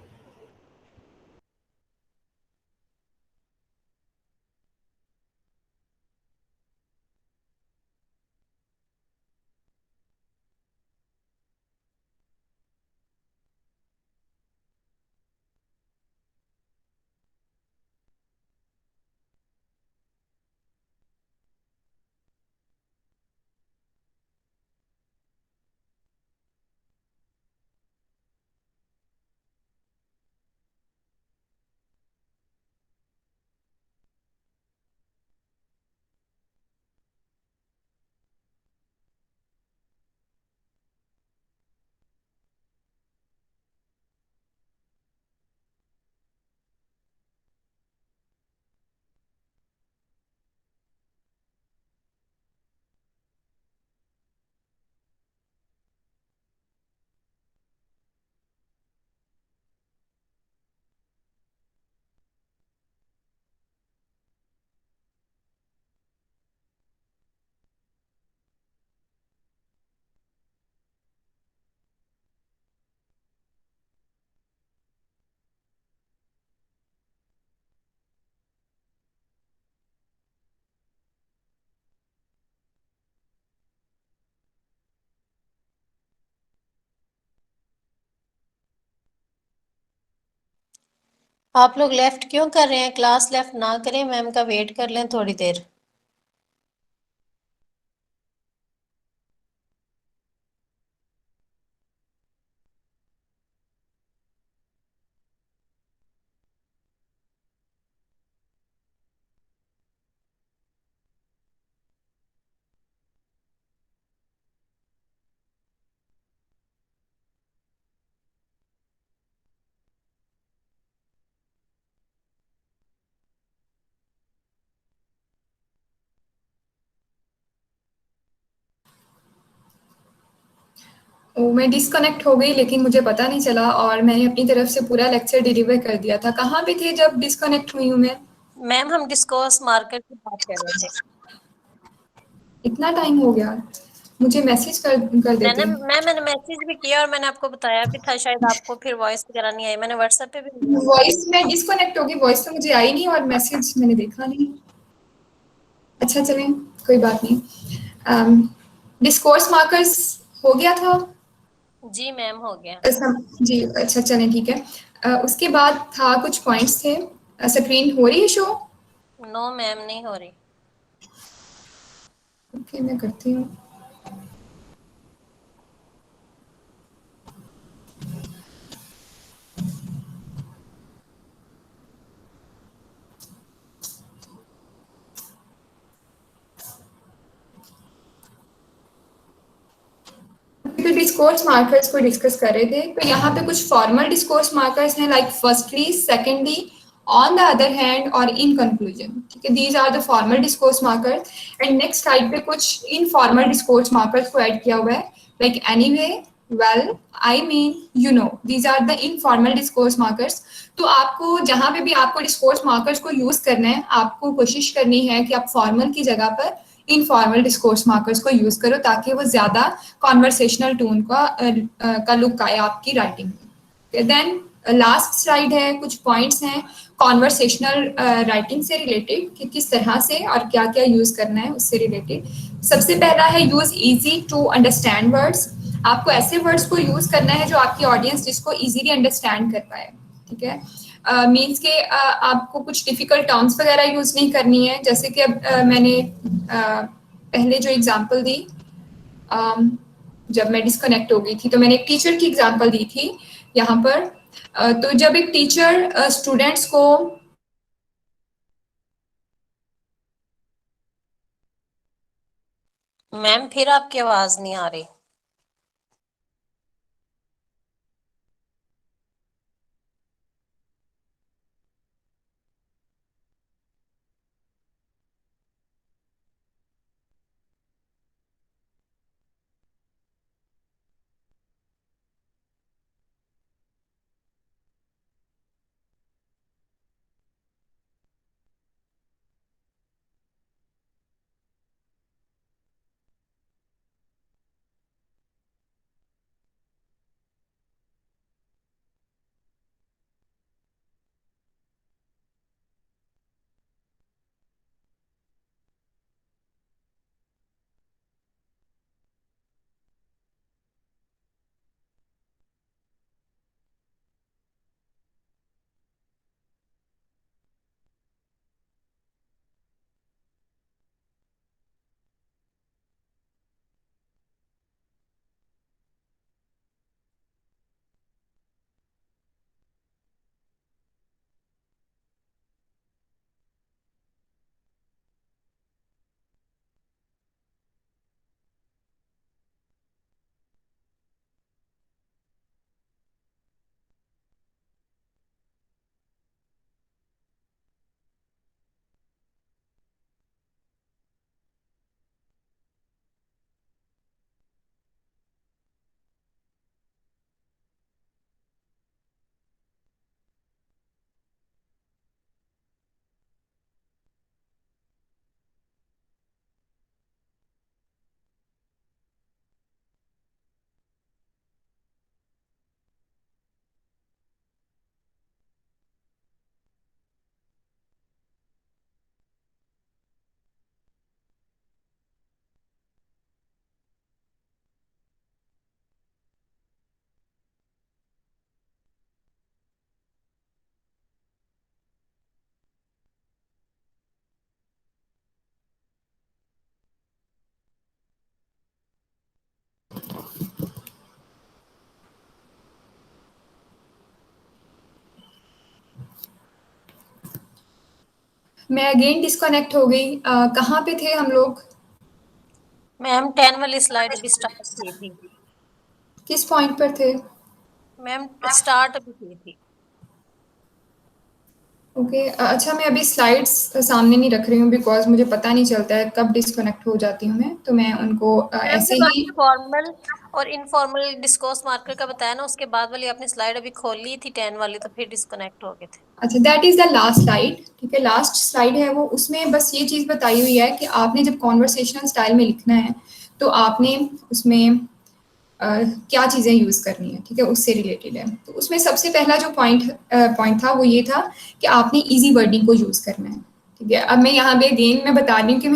आप लोग लेफ्ट क्यों कर रहे हैं? क्लास लेफ्ट ना करें, मैम का वेट कर लें थोड़ी देर। मैं डिस्कनेक्ट हो गई लेकिन मुझे पता नहीं चला और मैंने अपनी तरफ से पूरा लेक्चर डिलीवर कर दिया था। कहाँ पे थे जब डिस्कनेक्ट हुई हूँ मैं? मैम हम डिस्कोर्स मार्कर की बात कर रहे थे। इतना टाइम हो गया, मुझे मैसेज कर देते। मैंने मैसेज भी किया और मैंने आपको बताया भी था, शायद आपको फिर वॉइस वगैरह नहीं आई। मैंने व्हाट्सएप पे भी वॉइस में डिस्कनेक्ट हो गई, वॉइस तो मुझे आई नहीं और मैसेज मैंने देखा नहीं। अच्छा चलें, कोई बात नहीं। डिस्कोर्स मार्कर्स हो गया था? जी मैम हो गया। जी अच्छा चलें ठीक है। उसके बाद था कुछ पॉइंट्स थे स्क्रीन हो रही है शो? नो मैम, नहीं हो रही। ओके, मैं करती हूँ। तो डिस्कोर्स मार्कर्स को डिस्कस कर रहे थे, तो यहाँ पे कुछ फॉर्मल डिस्कोर्स मार्कर्स हैं, like firstly, secondly, on the other hand और इन कंक्लूजन। ठीक है, these are the formal discourse markers. And next slide पे कुछ इनफॉर्मल डिस्कोर्स मार्कर्स को ऐड किया हुआ है, like anyway, well, I mean, you know, these are the informal discourse markers. तो आपको जहां पे भी आपको डिस्कोर्स मार्कर्स को यूज करना है, आपको कोशिश करनी है कि आप फॉर्मल की जगह पर इनफॉर्मल डिस्कोर्स मार्कर्स को यूज करो, ताकि वो ज्यादा कॉन्वर्सेशनल टोन का लुक आए आपकी राइटिंग में। देन लास्ट स्लाइड है, कुछ पॉइंट्स हैं कॉन्वर्सेशनल राइटिंग से रिलेटेड, कि किस तरह से और क्या क्या यूज करना है उससे रिलेटेड। सबसे पहला है use easy to understand words. आपको ऐसे वर्ड्स को यूज करना है जो आपकी ऑडियंस जिसको इजीली अंडरस्टैंड कर पाए। ठीक है, मीन्स के आपको कुछ डिफिकल्ट टर्म्स वगैरह यूज नहीं करनी है, जैसे कि अब मैंने पहले जो एग्जांपल दी, जब मैं डिस्कनेक्ट हो गई थी, तो मैंने एक टीचर की एग्जांपल दी थी यहाँ पर। तो जब एक टीचर स्टूडेंट्स को मैम फिर आपकी आवाज नहीं आ रही। मैं अगेन डिस्कनेक्ट हो गई। कहाँ पे थे हम लोग? मैम 10 वाली स्लाइड अभी स्टार्ट की थी। किस पॉइंट पर थे? मैम स्टार्ट अभी की थी। ओके, अच्छा, मैं अभी स्लाइड्स सामने नहीं रख रही हूँ, बिकॉज मुझे पता नहीं चलता है कब डिस्कनेक्ट हो जाती हूँ मैं, तो मैं उनको मैम ऐसे जब ही। आपने फॉर्मल और इनफॉर्मल डिस्कोर्स मार्कर का बताया ना, उसके बाद वाली आपने स्लाइड अभी खोल ली थी 10 वाली, तो फिर डिस्कनेक्ट हो गए थे। अच्छा, that is the last slide. ठीक है, लास्ट स्लाइड है वो, उसमें बस ये चीज़ बताई हुई है कि आपने जब कॉन्वर्सेशनल स्टाइल में लिखना है, तो आपने उसमें क्या चीज़ें यूज़ करनी है। ठीक है, उससे रिलेटेड है। तो उसमें सबसे पहला जो पॉइंट था वो ये था कि आपने इजी वर्डिंग को यूज़ करना है। ठीक है, अब मैं यहाँ पे अगेन मैं बता रही हूँ कि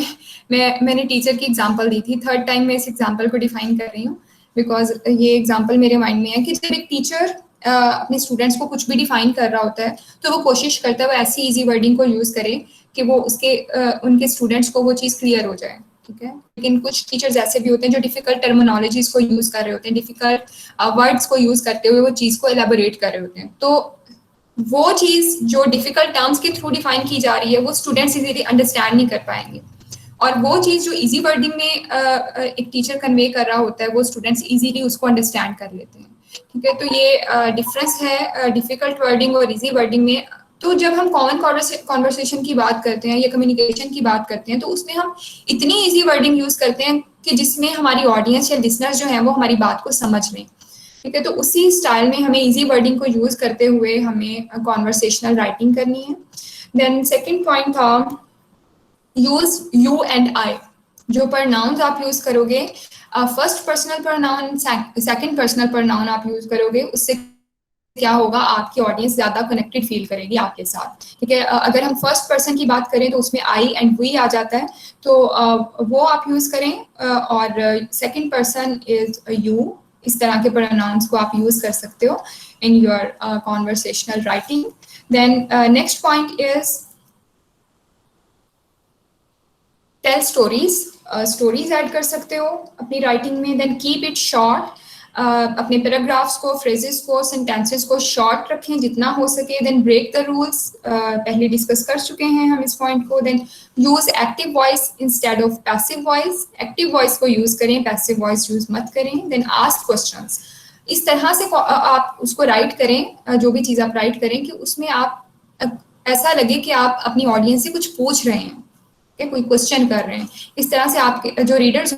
मैंने टीचर की एग्जांपल दी थी, थर्ड टाइम मैं इस एग्जांपल को डिफाइन कर रही हूँ, बिकॉज ये एग्जांपल मेरे माइंड में है कि जब एक टीचर अपने स्टूडेंट्स को कुछ भी डिफाइन कर रहा होता है तो वो कोशिश करता है वो ऐसी इजी वर्डिंग को यूज़ करे कि वो उनके स्टूडेंट्स को वो चीज़ क्लियर हो जाए, ठीक है। लेकिन कुछ टीचर्स ऐसे भी होते हैं जो डिफिकल्ट टर्मिनोलॉजीज को यूज़ कर रहे होते हैं, डिफिकल्ट वर्ड्स को यूज़ करते हुए वो चीज़ को एलेबोरेट कर रहे होते हैं। तो वो चीज़ जो डिफिकल्ट टर्म्स के थ्रू डिफाइन की जा रही है वो स्टूडेंट्स इजीली अंडरस्टैंड नहीं कर पाएंगे, और वो चीज़ जो इजी वर्डिंग में एक टीचर कन्वे कर रहा होता है वो स्टूडेंट्स इजीली उसको अंडरस्टैंड कर लेते हैं, ठीक है। तो ये डिफरेंस है डिफिकल्ट वर्डिंग और इजी वर्डिंग में। तो जब हम कॉमन कॉन्वर्सेशन की बात करते हैं या कम्युनिकेशन की बात करते हैं तो उसमें हम इतनी इजी वर्डिंग यूज़ करते हैं कि जिसमें हमारी ऑडियंस या लिसनर्स जो हैं वो हमारी बात को समझ लें, ठीक है। तो उसी स्टाइल में हमें इजी वर्डिंग को यूज़ करते हुए हमें कॉन्वर्सेशनल राइटिंग करनी है। देन सेकेंड पॉइंट था यूज यू एंड आई। जो प्रनाउंस आप यूज करोगे, first personal pronoun, second personal pronoun आप यूज करोगे, उससे क्या होगा, आपकी ऑडियंस ज्यादा कनेक्टेड फील करेगी आपके साथ, ठीक है। अगर हम फर्स्ट पर्सन की बात करें तो उसमें आई एंड वी आ जाता है, तो वो आप यूज करें, और सेकंड पर्सन इज यू, इस तरह के प्रोनाउंस को आप यूज कर सकते हो in your conversational writing. Then next point is tell stories. Stories add कर सकते हो अपनी राइटिंग में। Then keep it short. अपने पैराग्राफ्स को, फ्रेजेस को, सेंटेंसेस को शॉर्ट रखें जितना हो सके। देन ब्रेक द रूल्स, पहले डिस्कस कर चुके हैं हम इस पॉइंट को। Then use active voice instead of passive voice. Active voice को यूज करें, पैसिव वॉइस यूज मत करें। Then ask questions. इस तरह से आप उसको राइट करें, जो भी चीज़ आप राइट करें कि उसमें आप ऐसा लगे कि आप अपनी ऑडियंस से कुछ पूछ रहे हैं, कोई क्वेश्चन कर रहे हैं। इस तरह से आपके जो रीडर्स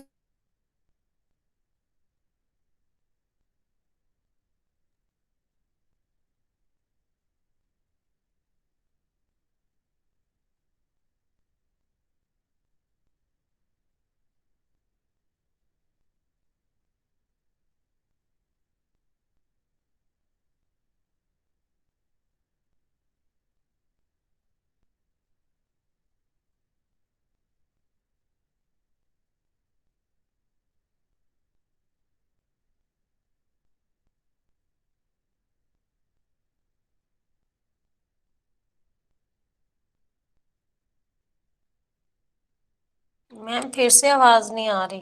मैम फिर से आवाज नहीं आ रही।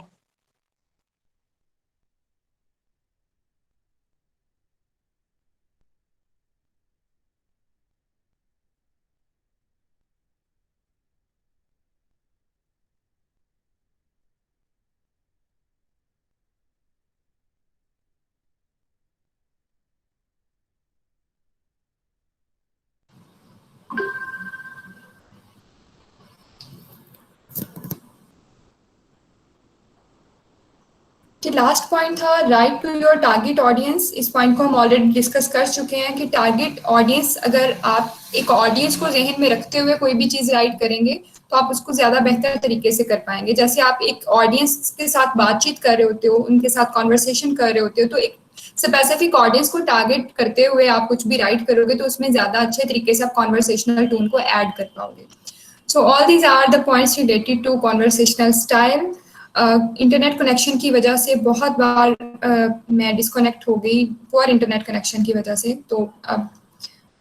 लास्ट पॉइंट था write to your target audience. इस पॉइंट को हम ऑलरेडी डिस्कस कर चुके हैं कि टारगेट ऑडियंस, अगर आप एक ऑडियंस को जहन में रखते हुए कोई भी चीज़ राइट करेंगे तो आप उसको ज़्यादा बेहतर तरीके से कर पाएंगे। जैसे आप एक ऑडियंस के साथ बातचीत कर रहे होते हो, उनके साथ कॉन्वर्सेशन कर रहे होते हो, तो एक स्पेसिफिक ऑडियंस को टारगेट करते हुए आप कुछ भी राइट करोगे तो उसमें ज़्यादा अच्छे तरीके से आप कॉन्वर्सेशनल टोन को ऐड कर पाओगे। So all these are the points related to conversational style. Internet connection की वजह से बहुत बार मैं डिस्कनेक्ट हो गई, पुअर इंटरनेट कनेक्शन की वजह से। तो अब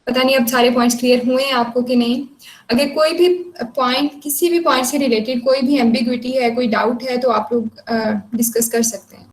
पता नहीं अब सारे पॉइंट्स क्लियर हुए हैं आपको कि नहीं। अगर कोई भी पॉइंट, किसी भी पॉइंट से रिलेटेड कोई भी एम्बिग्विटी है, कोई डाउट है, तो आप लोग डिस्कस कर सकते हैं।